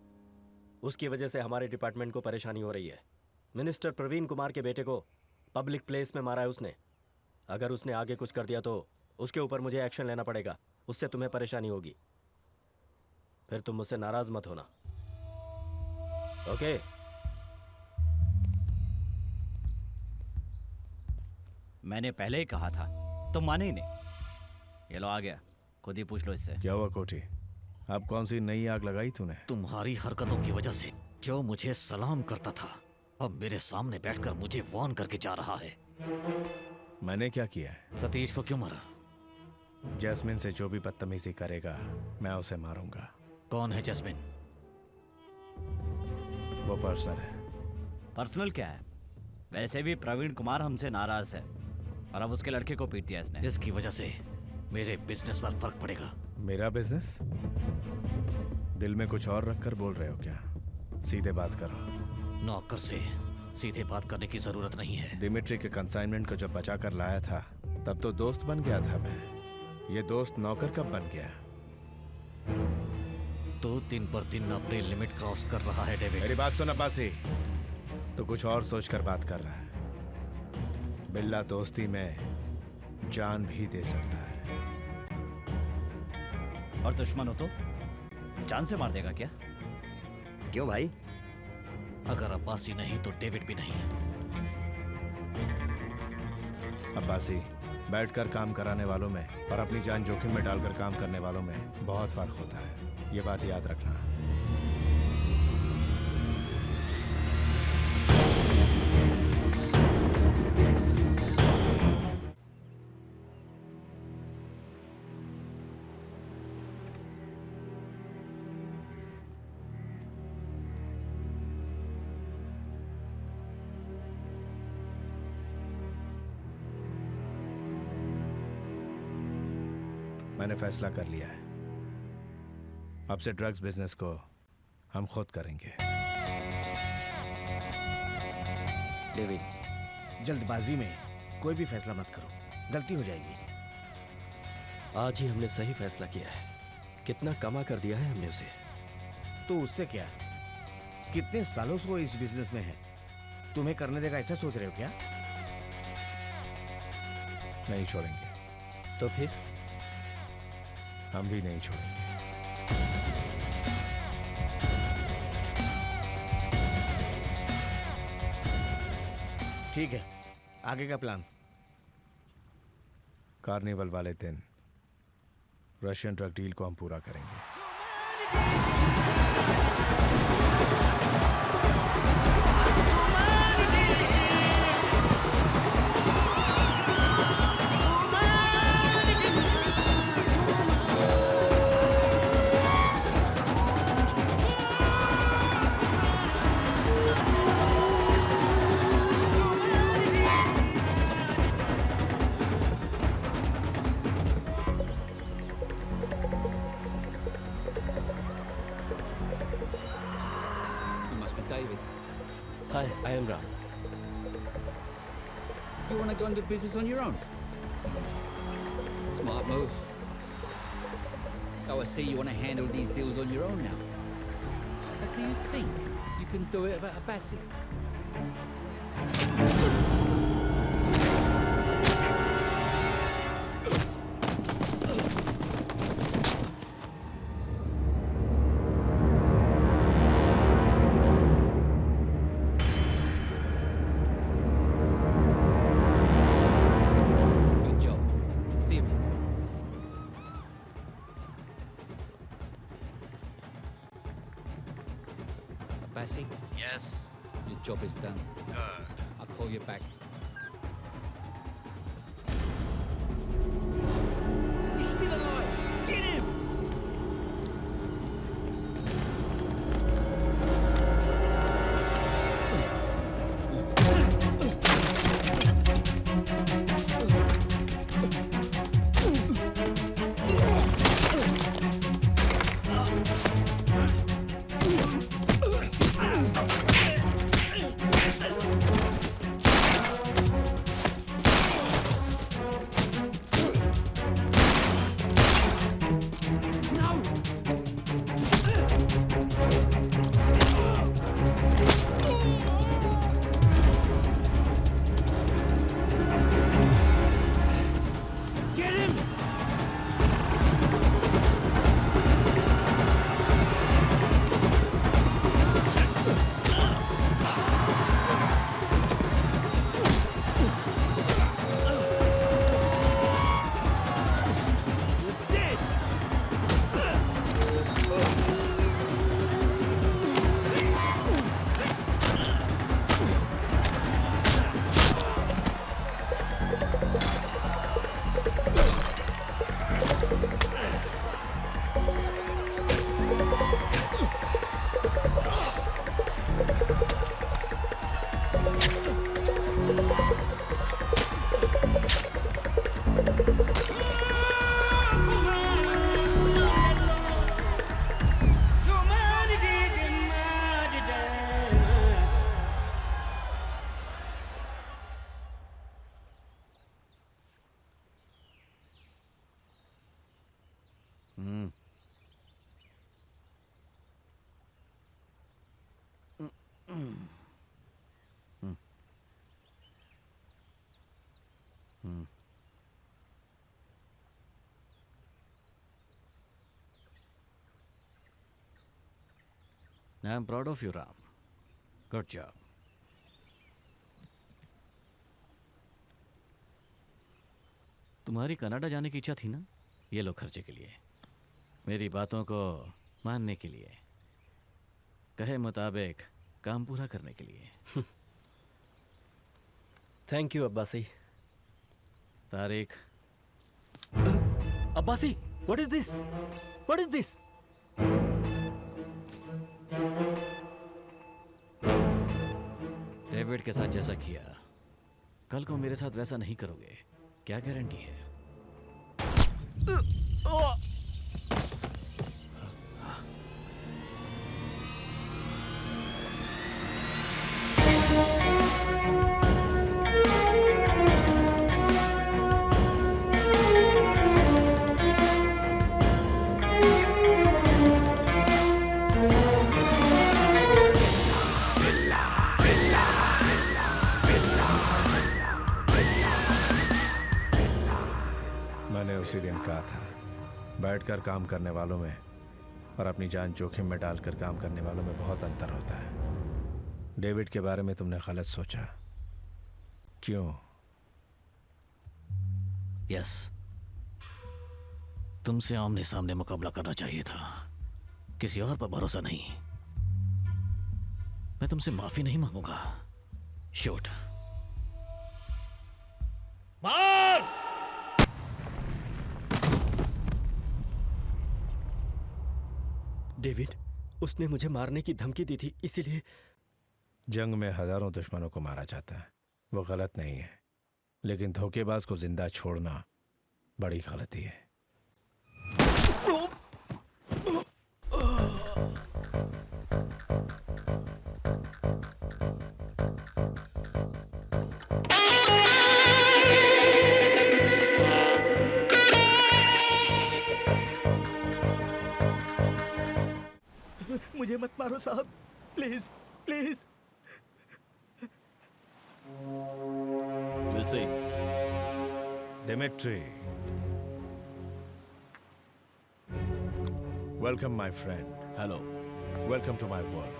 उसकी वजह से हमारे डिपार्टमेंट को परेशानी हो रही है। मिनिस्टर प्रवीण कुमार के बेटे को पब्लिक प्लेस में मारा है उसने। अगर उसने आगे कुछ कर दिया तो उसके ऊपर मुझे एक्शन लेना पड़ेगा। उससे तुम्हें परेशानी होगी। फिर तुम मुझसे नाराज मत होना, ओके? मैंने पहले ही कहा था, तुम माने ही नहीं। ये लो आ गया, खुद ही पूछ लो इससे। क्या हुआ कोटी? अब कौन सी नई आग लगाई तूने? तुम्हारी हरकतों की वजह से जो मुझे सलाम करता था अब मेरे सामने बैठकर मुझे वार्न करके जा रहा है। मैंने क्या किया है? सतीश को क्यों मारा? जैस्मिन से जो भी बदतमीजी करेगा मैं उसे मारूंगा। कौन है जैस्मिन? वो पर्सनल है। पर्सनल क्या है? वैसे भी प्रवीण कुमार हमसे नाराज है और अब उसके लड़के को पीट दिया इसने। इसकी वजह से मेरे बिजनेस पर फर्क पड़ेगा। मेरा बिजनेस? दिल में कुछ और रखकर बोल रहे हो क्या? सीधे बात करो। नौकर से सीधे बात करने की जरूरत नहीं है। दिमित्री के कंसाइनमेंट को जब बचा कर लाया था तब तो दोस्त बन गया था मैं। ये दोस्त नौकर कब बन गया? तो दिन पर दिन अपनी लिमिट क्रॉस कर रहा है डेविड। मेरी बात सुन अब्बासी, तो कुछ और सोचकर बात कर रहा है। बिल्ला दोस्ती में जान भी दे सकता है। और दुश्मन हो तो जान से मार देगा क्या? क्यों भाई? अगर अब्बासी नहीं तो डेविड भी नहीं। अब्बासी, बैठकर काम कराने वालों में और अपनी जान जोखिम में डालकर काम करने वालों में बहुत फर्क होता है। ये बात याद रखना। मैंने फैसला कर लिया है, अब से ड्रग्स बिजनेस को हम खुद करेंगे। डेविड, जल्दबाजी में कोई भी फैसला मत करो, गलती हो जाएगी। आज ही हमने सही फैसला किया है। कितना कमा कर दिया है हमने उसे। तो उससे क्या? कितने सालों से वो इस बिजनेस में है, तुम्हें करने देगा ऐसा सोच रहे हो क्या? नहीं छोड़ेंगे। तो फिर हम भी नहीं छोड़ेंगे। ठीक है, आगे का प्लान? कार्निवल वाले दिन रशियन ड्रग डील को हम पूरा करेंगे। Hi, I am Ram. You want to go and do business on your own? Smart move. So I see you want to handle these deals on your own now. But do you think you can do it without Abbasi? Abbasi? Yes. Your job is done. Good. I'll call you back. He's still alive! Get him! I am proud of you Ram, good job. तुम्हारी Canada जाने की इच्छा थी ना? ये लो खर्चे के लिए, मेरी बातों को मानने के लिए, कहे मुताबिक काम पूरा करने के लिए। Thank you Abbasi. Tariq. Abbasi, what is this? What is this? David के साथ जैसा किया, कल को मेरे साथ वैसा नहीं करोगे, क्या गारंटी है? मैंने उसी दिन कहा था, बैठकर काम करने वालों में और अपनी जान जोखिम में डालकर काम करने वालों में बहुत अंतर होता है। डेविड के बारे में तुमने गलत सोचा। क्यों? यस, तुमसे आमने सामने मुकाबला करना चाहिए था, किसी और पर भरोसा नहीं। मैं तुमसे माफी नहीं मांगूंगा। शूट। मार! डेविड, उसने मुझे मारने की धमकी दी थी, इसीलिए। जंग में हजारों दुश्मनों को मारा जाता है, वो गलत नहीं है, लेकिन धोखेबाज को जिंदा छोड़ना बड़ी गलती है। मुझे मत मारो साहब, please please. We'll see. Dimitri. Welcome, my friend. Hello. Welcome to my world.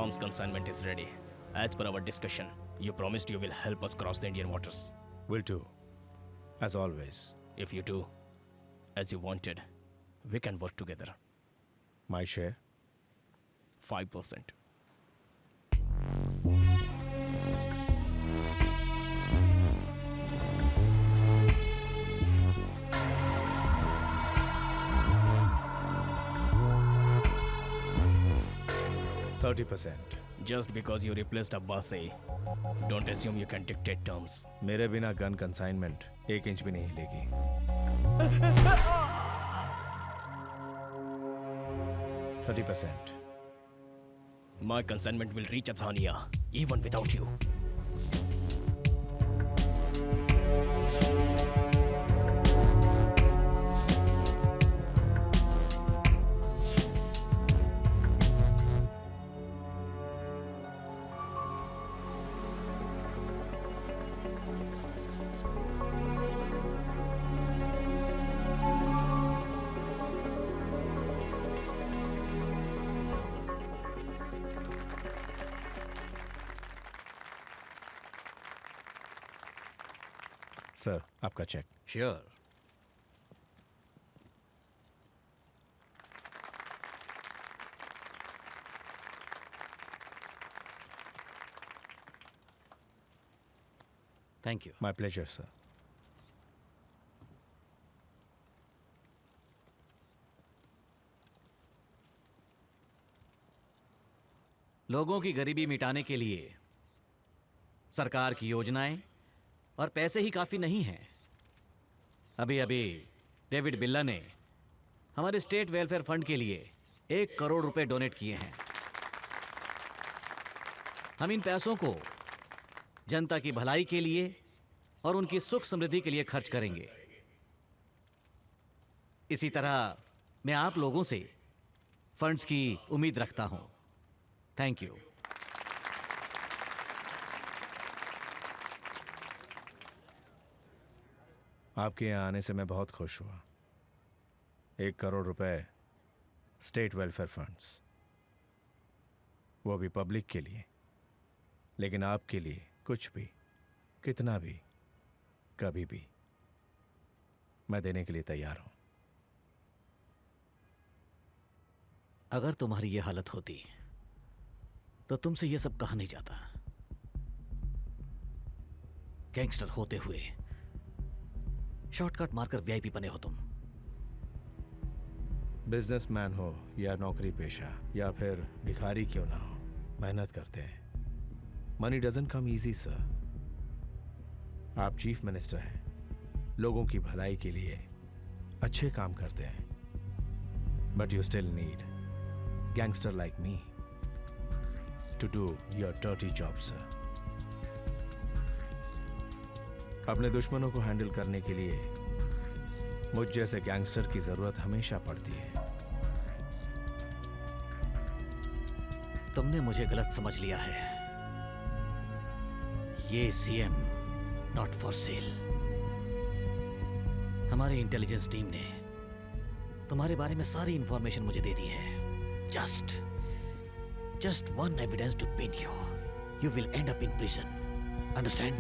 Arms consignment is ready. As per our discussion, you promised you will help us cross the Indian waters. Will do. As always. If you do, as you wanted, we can work together. My share? 5%. %30%. Just because you replaced Abbasi, don't assume you can dictate terms. मेरे बिना gun consignment 1 inch भी नहीं हिलेगी। 30%. My consignment will reach Azania, even without you. Sir, आपका cheque. Sure. Thank you. My pleasure sir. लोगों की गरीबी मिटाने के लिए सरकार की योजनाएं और पैसे ही काफी नहीं हैं। अभी अभी डेविड बिल्ला ने हमारे स्टेट वेलफेयर फंड के लिए 1 करोड़ रुपए डोनेट किए हैं। हम इन पैसों को जनता की भलाई के लिए और उनकी सुख समृद्धि के लिए खर्च करेंगे। इसी तरह मैं आप लोगों से फंड्स की उम्मीद रखता हूं। Thank you. आपके यहाँ आने से मैं बहुत खुश हुआ। 1 करोड़ रुपए स्टेट वेलफेयर फंड्स, वो भी पब्लिक के लिए। लेकिन आपके लिए कुछ भी, कितना भी, कभी भी मैं देने के लिए तैयार हूं। अगर तुम्हारी ये हालत होती तो तुमसे ये सब कहा नहीं जाता। गैंगस्टर होते हुए शॉर्टकट मारकर वीआईपी बने हो तुम। बिजनेसमैन हो या नौकरी पेशा या फिर भिखारी क्यों ना हो, मेहनत करते हैं। Money doesn't come easy sir. आप चीफ मिनिस्टर हैं, लोगों की भलाई के लिए अच्छे काम करते हैं, but you still need gangster like me to do your dirty job sir. अपने दुश्मनों को हैंडल करने के लिए मुझ जैसे गैंगस्टर की जरूरत हमेशा पड़ती है। तुमने मुझे गलत समझ लिया है। ये सीएम नॉट फॉर सेल। हमारी इंटेलिजेंस टीम ने तुम्हारे बारे में सारी इंफॉर्मेशन मुझे दे दी है। Just one evidence to pin you. You will end up in prison. Understand?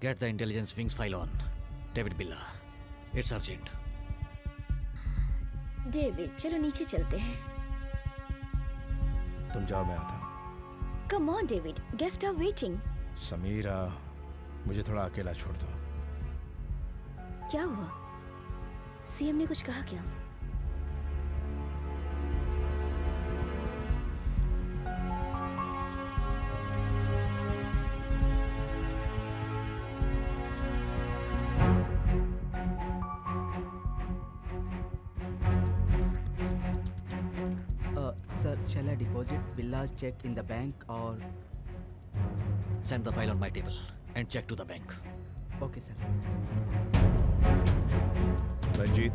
Get the intelligence wings file on. David Billa. It's urgent. David, चलो नीचे चलते हैं। तुम जाओ, मैं आता हूं। Come on David, guest are waiting. Samira, मुझे थोड़ा अकेला छोड़ दो। क्या हुआ? सीएम ने कुछ कहा क्या? Sir, shall I deposit Billa's check in the bank or? Send the file on my table and check to the bank. Okay, sir. Ranjit,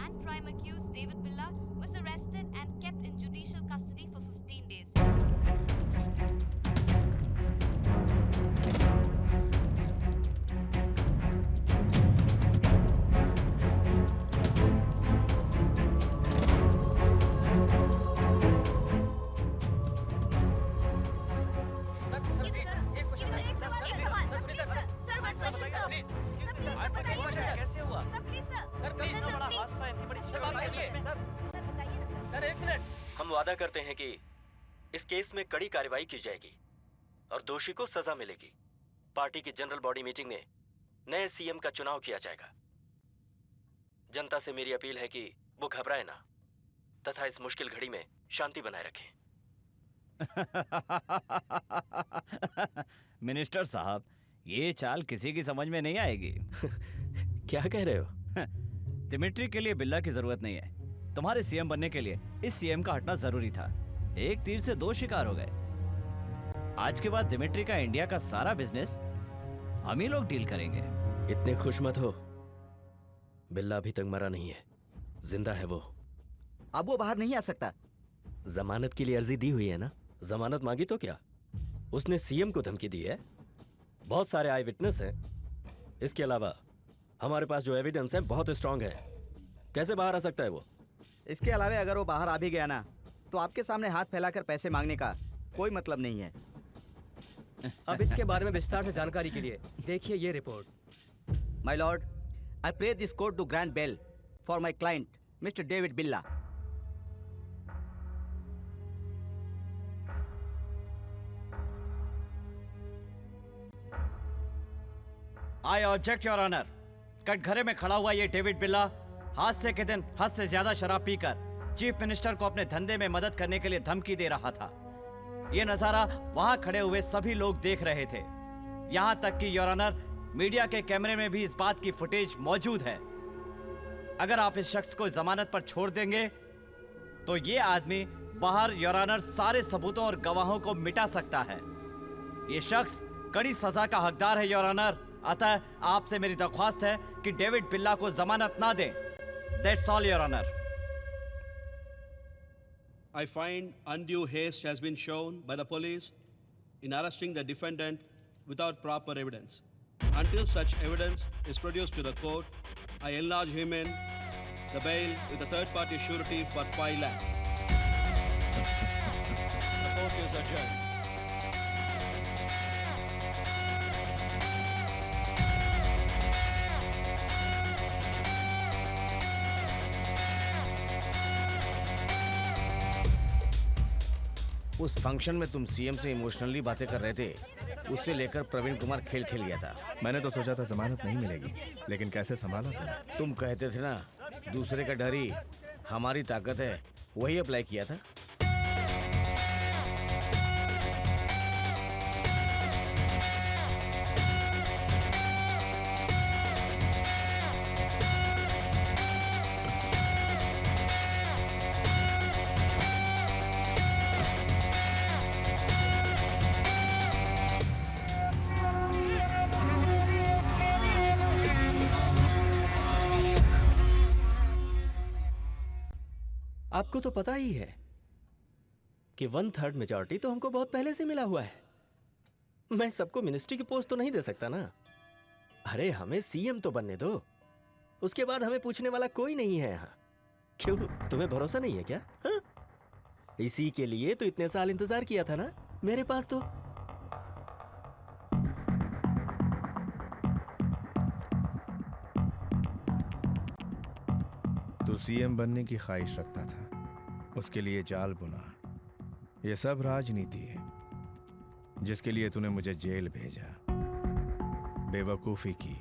and prime accused David Billa was arrested and kept in judicial custody for 15 days. कैसे हुआ? Sir please, इतना बड़ा हादसा, इतनी बड़ी sir एक minute. हम वादा करते हैं कि इस केस में कड़ी कार्रवाई की जाएगी और दोषी को सजा मिलेगी। पार्टी की जनरल बॉडी मीटिंग में नए सीएम का चुनाव किया जाएगा। जनता से मेरी अपील है कि वो घबराए ना तथा इस मुश्किल घड़ी में शांति बनाए रखें। मिनिस्टर साहब, ये चाल किसी की समझ में नहीं आएगी। क्या कह रहे हो? दिमिट्री के लिए बिल्ला की जरूरत नहीं है। तुम्हारे सीएम बनने के लिए इस सीएम का हटना जरूरी था। एक तीर से दो शिकार हो गए। आज के बाद दिमिट्री का इंडिया का सारा बिजनेस हम ही लोग डील करेंगे। इतने खुश मत हो, बिल्ला अभी तक मरा नहीं है, जिंदा है वो। अब वो बाहर नहीं आ सकता। जमानत के लिए अर्जी दी हुई है ना? जमानत मांगी तो क्या? उसने सीएम को धमकी दी है। बहुत सारे आई विटनेस हैं। इसके अलावा हमारे पास जो एविडेंस है बहुत स्ट्रांग है। कैसे बाहर आ सकता है वो? इसके अलावा अगर वो बाहर आ भी गया ना, तो आपके सामने हाथ फैलाकर पैसे मांगने का कोई मतलब नहीं है। अब इसके बारे में विस्तार से जानकारी के लिए देखिए ये report. My lord, I pray this court to grant bail for my client mister David Billa. I object your honour. कटघरे में खड़ा हुआ ये डेविड बिल्ला हादसे के दिन हद से ज्यादा शराब पीकर चीफ मिनिस्टर को अपने धंधे में मदद करने के लिए धमकी दे रहा था। ये नजारा वहां खड़े हुए सभी लोग देख रहे थे। यहां तक कि योर ऑनर मीडिया के कैमरे में भी इस बात की फुटेज मौजूद है। अगर आप इस शख्स को जमानत पर छोड़ देंगे तो ये आदमी बाहर योर ऑनर सारे सबूतों और गवाहों को मिटा सकता है। ये शख्स कड़ी सजा का हकदार है योर ऑनर। अतः आपसे मेरी दरख्वास्त है कि डेविड बिल्ला को जमानत ना दें। That's all your honour. I find undue haste has been shown by the police in arresting the defendant without proper evidence. Until such evidence is produced to the court, I enlarge him in the bail with a third-party surety for 5 lakhs. The court is adjourned. उस function में तुम CM से emotionally बातें कर रहे थे, उससे लेकर प्रवीण कुमार खेल खेल गया था। मैंने तो सोचा था जमानत नहीं मिलेगी, लेकिन कैसे संभाला तुमने? तुम कहते थे ना दूसरे का डर ही हमारी ताकत है, वही अप्लाई किया था। आपको तो पता ही है कि 1/3 मेजॉरिटी तो हमको बहुत पहले से मिला हुआ है। मैं सबको मिनिस्ट्री की पोस्ट तो नहीं दे सकता ना। अरे हमें सीएम तो बनने दो, उसके बाद हमें पूछने वाला कोई नहीं है यहाँ। क्यों, तुम्हें भरोसा नहीं है क्या? हा? इसी के लिए तो इतने साल इंतजार किया था ना मेरे पास तो। तू सीएम बनने की ख्वाहिश रखता था, उसके लिए जाल बुना। ये सब राजनीति है जिसके लिए तूने मुझे जेल भेजा। बेवकूफी की।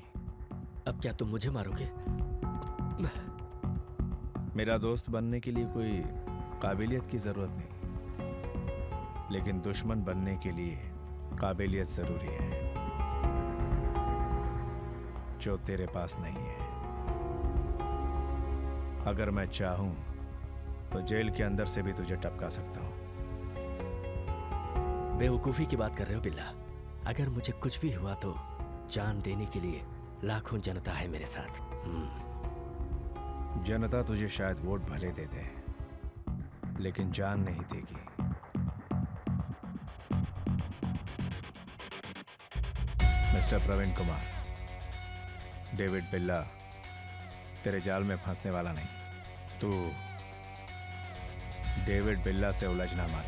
अब क्या तुम मुझे मारोगे? मेरा दोस्त बनने के लिए कोई काबिलियत की जरूरत नहीं, लेकिन दुश्मन बनने के लिए काबिलियत जरूरी है, जो तेरे पास नहीं है। अगर मैं चाहूं तो जेल के अंदर से भी तुझे टपका सकता हूं। बेवकूफी की बात कर रहे हो बिल्ला? अगर मुझे कुछ भी हुआ तो जान देने के लिए लाखों जनता है मेरे साथ। जनता तुझे शायद वोट भले दे दे, लेकिन जान नहीं देगी। मिस्टर प्रवीण कुमार, डेविड बिल्ला तेरे जाल में फंसने वाला नहीं। तू डेविड बिल्ला से उलझना मत।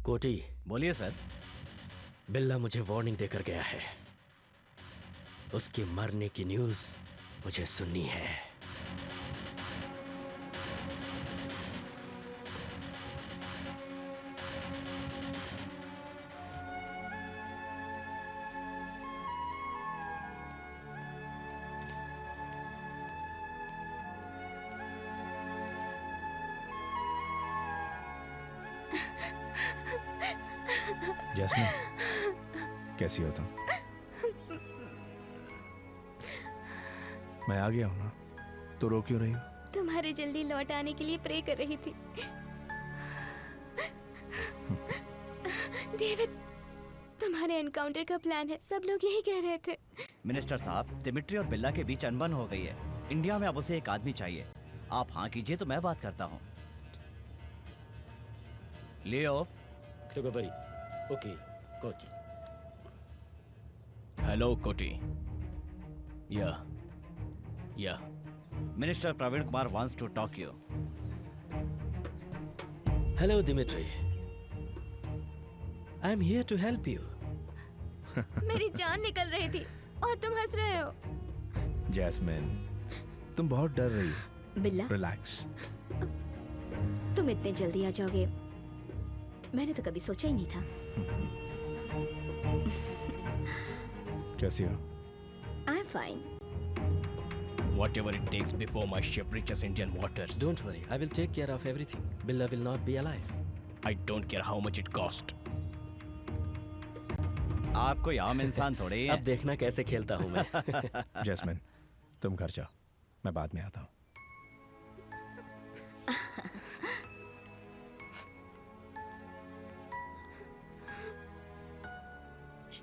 कोटी, बोलिए सर। बिल्ला मुझे वार्निंग देकर गया है। उसके मरने की न्यूज़ मुझे सुननी है। जैस्मिन, कैसी हो तुम? मैं आ गया हूं ना, तो रो क्यों रही हो? तुम्हारे जल्दी लौट आने के लिए प्रे कर रही थी। डेविड, तुम्हारे एनकाउंटर का प्लान है, सब लोग यही कह रहे थे। मिनिस्टर साहब, दिमिट्री और बिल्ला के बीच अनबन हो गई है। इंडिया में अब उसे एक आदमी चाहिए। आप हाँ कीजिए तो मैं बात करता हूँ। लियो। ओके, कोटी। Hello Koti. Yeah minister Pravin Kumar wants to talk you. Hello Dmitri, I am here to help you. मेरी जान निकल रही थी और तुम हंस रहे हो। जैस्मिन, तुम बहुत डर रही हो। बिल्ला, रिलैक्स। तुम इतने जल्दी आ जाओगे मैंने तो कभी सोचा ही नहीं था। कैसी हो? I am fine. Whatever it takes before my ship reaches Indian waters. Don't worry, I will take care of everything. Billa will not be alive. I don't care how much it cost. आप कोई आम इंसान थोड़े ही हैं। अब देखना कैसे खेलता हूँ मैं। जैस्मिन, तुम घर जाओ, मैं बाद में आता हूँ।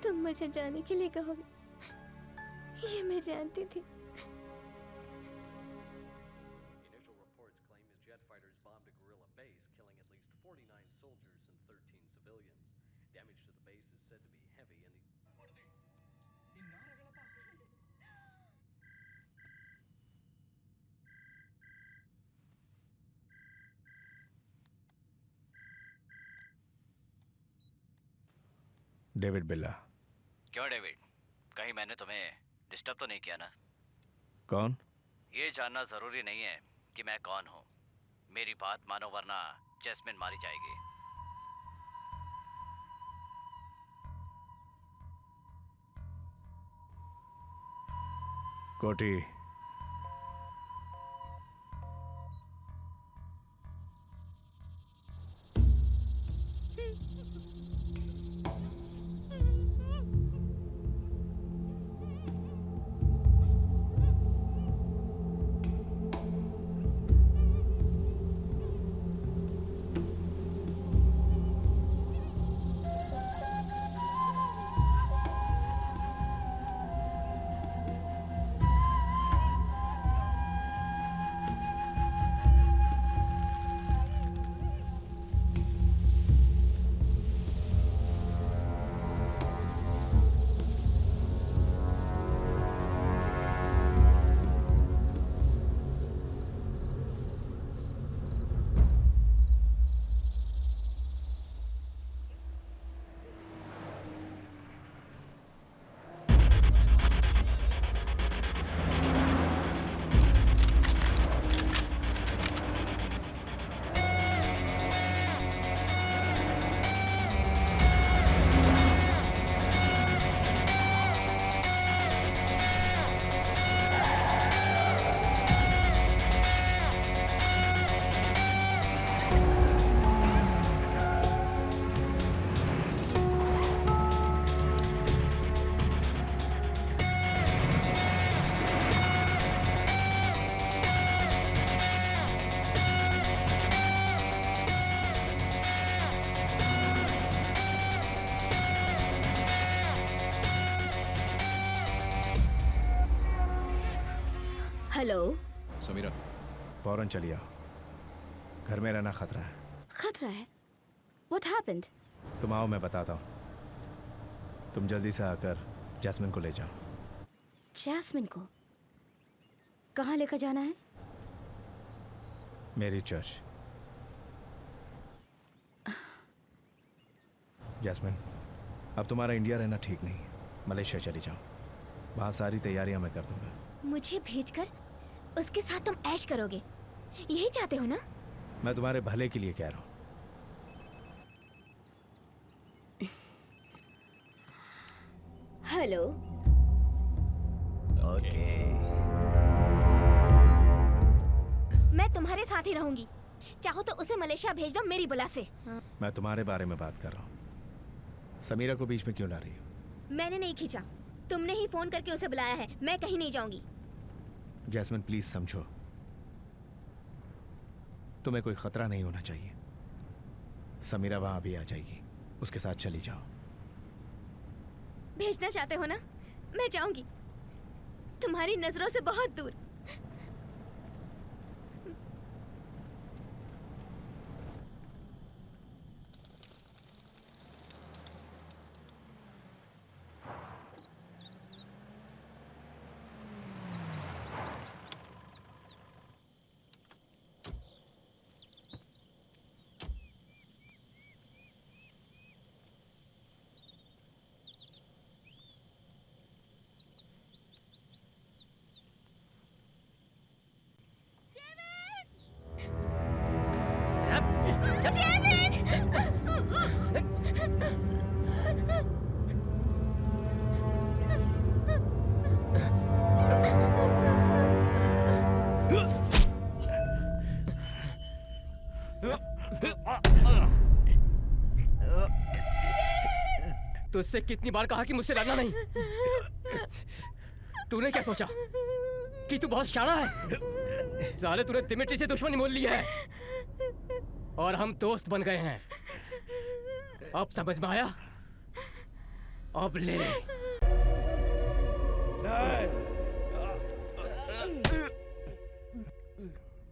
तुम मुझे जाने के लिए कहोगे, ये मैं जानती थी। डेविड बिल्ला। क्यों डेविड, कहीं मैंने तुम्हें डिस्टर्ब तो नहीं किया ना? कौन? ये जानना जरूरी नहीं है कि मैं कौन हूँ। मेरी बात मानो वरना जैस्मिन मारी जाएगी। कोटी, हेलो। समीरा, फौरन चली आओ। घर में रहना खतरा है। खतरा है? What happened? तुम आओ, मैं बताता हूँ। तुम जल्दी से आकर जैस्मिन को ले जाओ। जैस्मिन को कहाँ लेकर जाना है? मेरी चर्च। जैस्मिन, अब तुम्हारा इंडिया रहना ठीक नहीं। मलेशिया चली जाओ, वहाँ सारी तैयारियां मैं कर दूंगा। मुझे भेजकर उसके साथ तुम ऐश करोगे, यही चाहते हो ना? मैं तुम्हारे भले के लिए कह रहा हूँ। हेलो। ओके। मैं तुम्हारे साथ ही रहूंगी, चाहो तो उसे मलेशिया भेज दो मेरी बुला से। मैं तुम्हारे बारे में बात कर रहा हूँ। समीरा को बीच में क्यों ला रही हो? मैंने नहीं खींचा, तुमने ही फोन करके उसे बुलाया है। मैं कहीं नहीं जाऊंगी। जैस्मिन, प्लीज समझो, तुम्हें कोई खतरा नहीं होना चाहिए। समीरा वहां भी आ जाएगी, उसके साथ चली जाओ। भेजना चाहते हो ना? मैं जाऊंगी तुम्हारी नजरों से बहुत दूर। तुझसे कितनी बार कहा कि मुझसे लड़ना नहीं। तूने क्या सोचा कि तू बहुत शाना है? साले तूने दिमित्री से दुश्मनी मोल ली है और हम दोस्त बन गए हैं। अब समझ में आया? अब ले।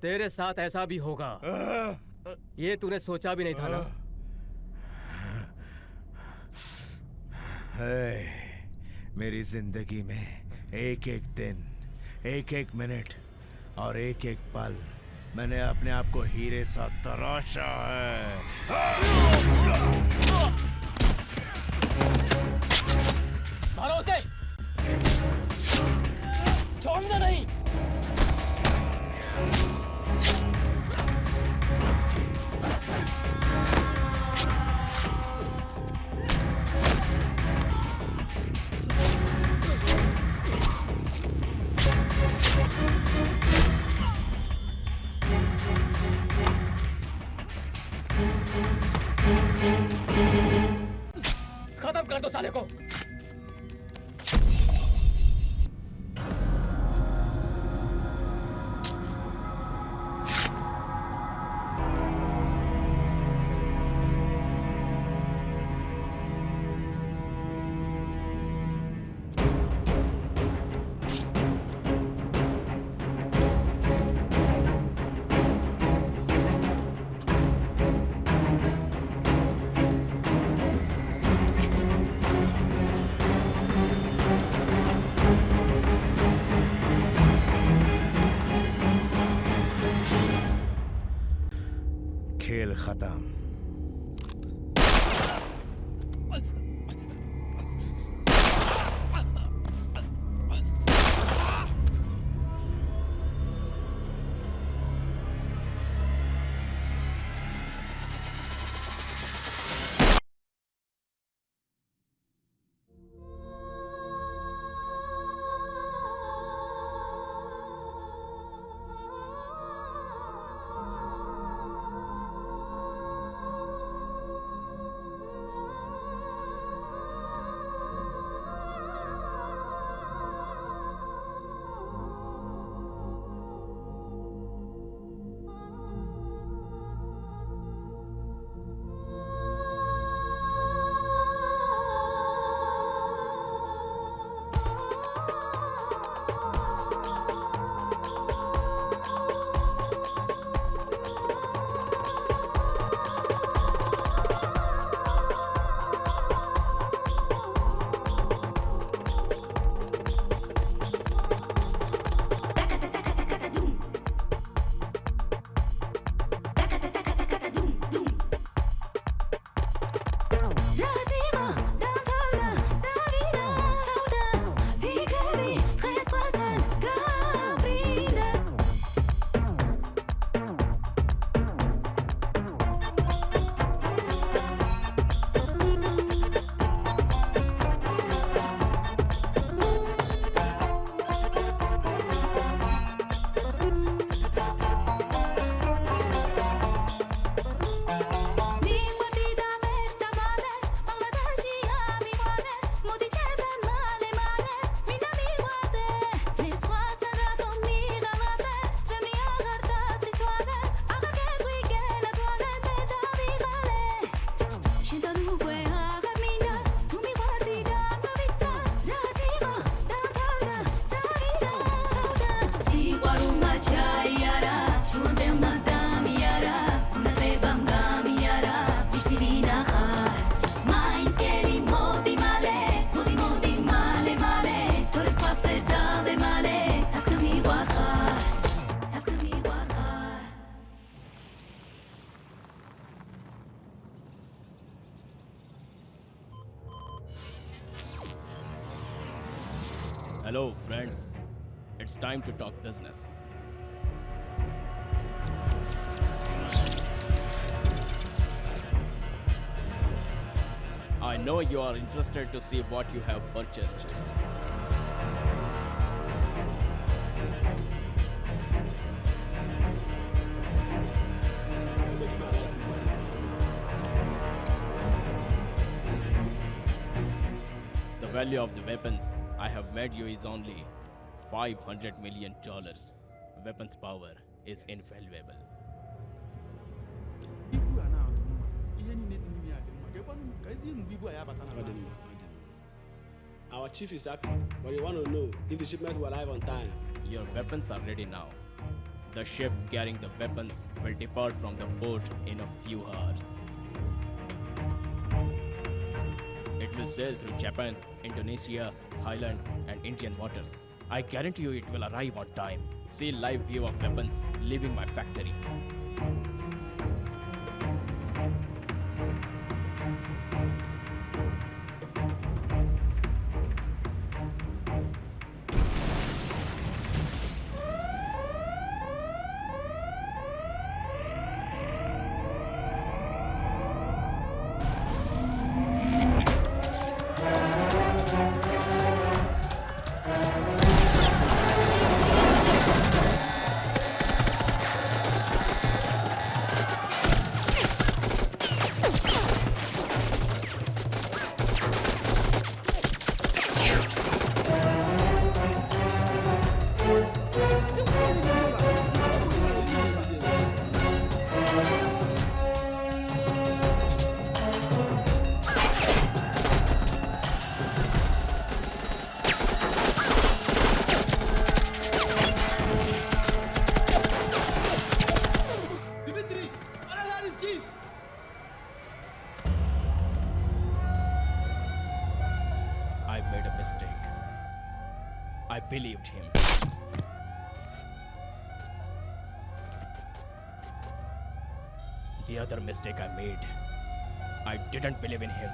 तेरे साथ ऐसा भी होगा, ये तूने सोचा भी नहीं था ना? मेरी जिंदगी में एक एक दिन, एक एक मिनट और एक एक पल मैंने अपने आप को हीरे सा तराशा है। मारो उसे, छोड़ना नहीं। खत्म कर दो साले को। खेल खत्म। Hello, friends. It's time to talk business. I know you are interested to see what you have purchased. The value of the weapons I have made you is only $500 million. Weapons power is invaluable. Our chief is happy, but we want to know if the shipment will arrive on time. Your weapons are ready now. The ship carrying the weapons will depart from the port in a few hours. It will sail through Japan, Indonesia, Thailand, and Indian waters. I guarantee you it will arrive on time. See live view of weapons leaving my factory. I believed him. The other mistake I made, I didn't believe in him.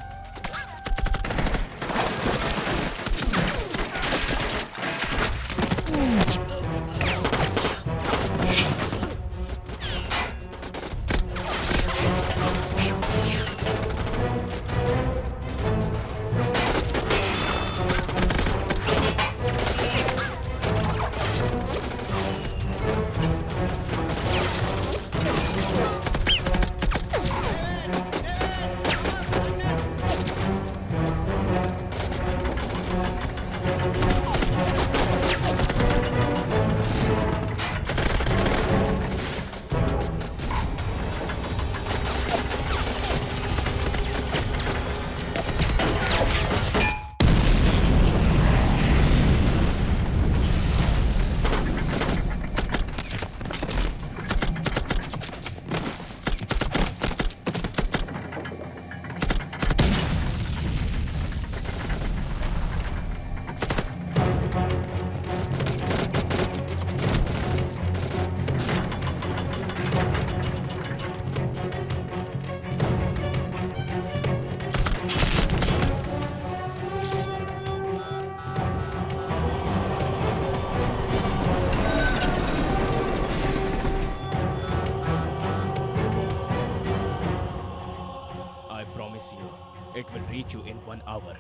It will reach you in 1 hour.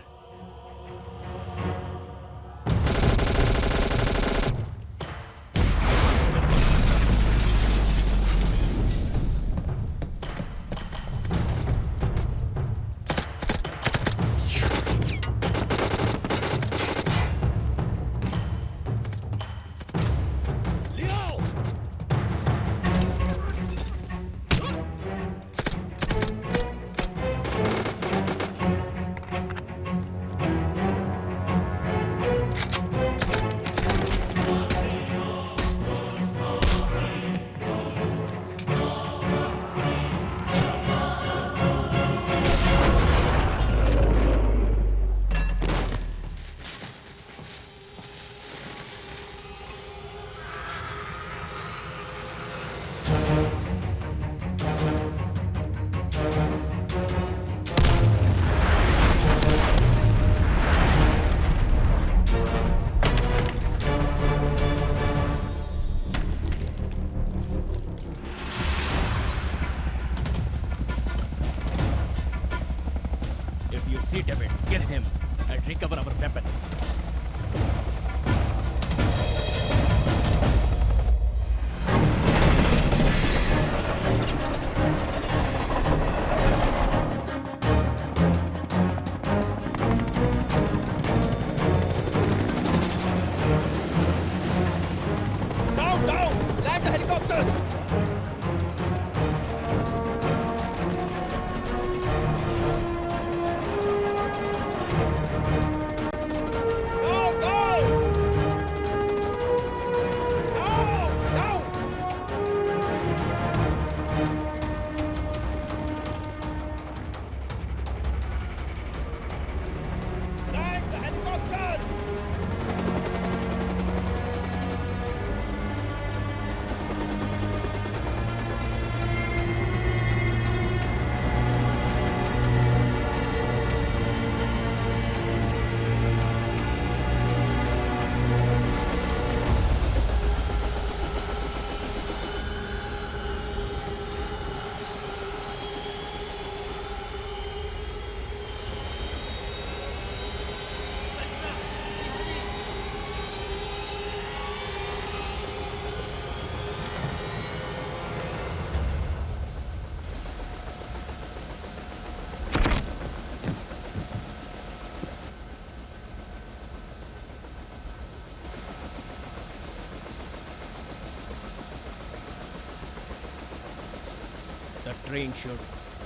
train should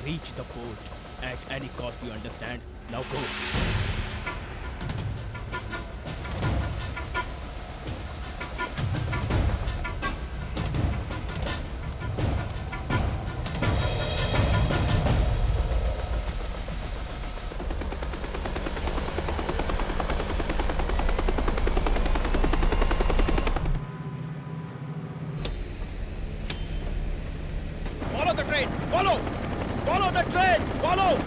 reach the port at any cost, you understand? Now go. Follow the train! Follow! Follow the train! Follow!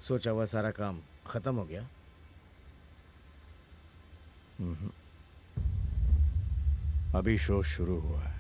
सोचा हुआ सारा काम खत्म हो गया। अभी show शुरू हुआ है।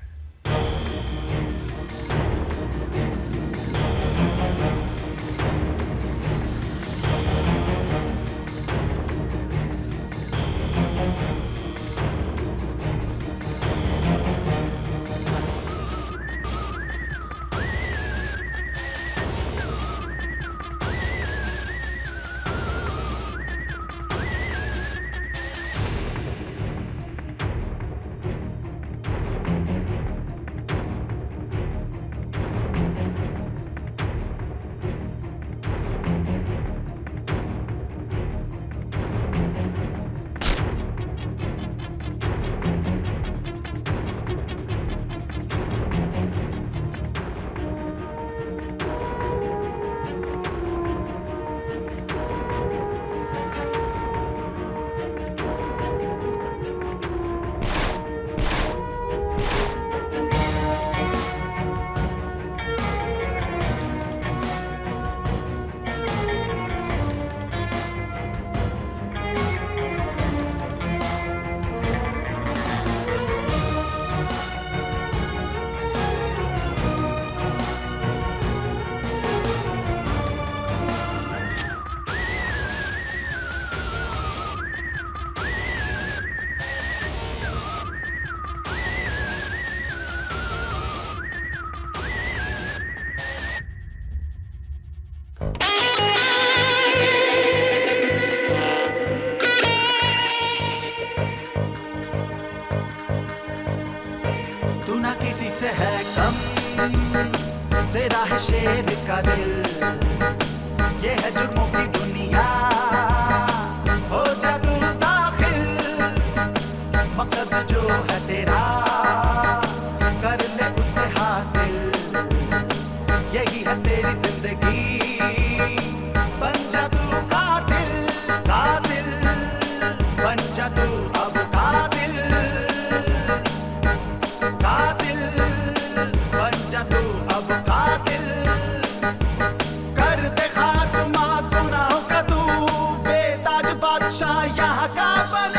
किसी से है कम, तेरा है शेर का दिल, ये है जुर्मों की दुनिया, हो जा तू दाखिल, मकसद जो है तेरा कर ले उससे हासिल, यही है तेरी जिंदगी, बन जा तू कातिल, कातिल, बन जा तू अब कातिल, कातिल, बन जा तू अब कातिल, कर दे खात्मा गुनाहों का तू, बेताज बादशाह यहाँ का बने।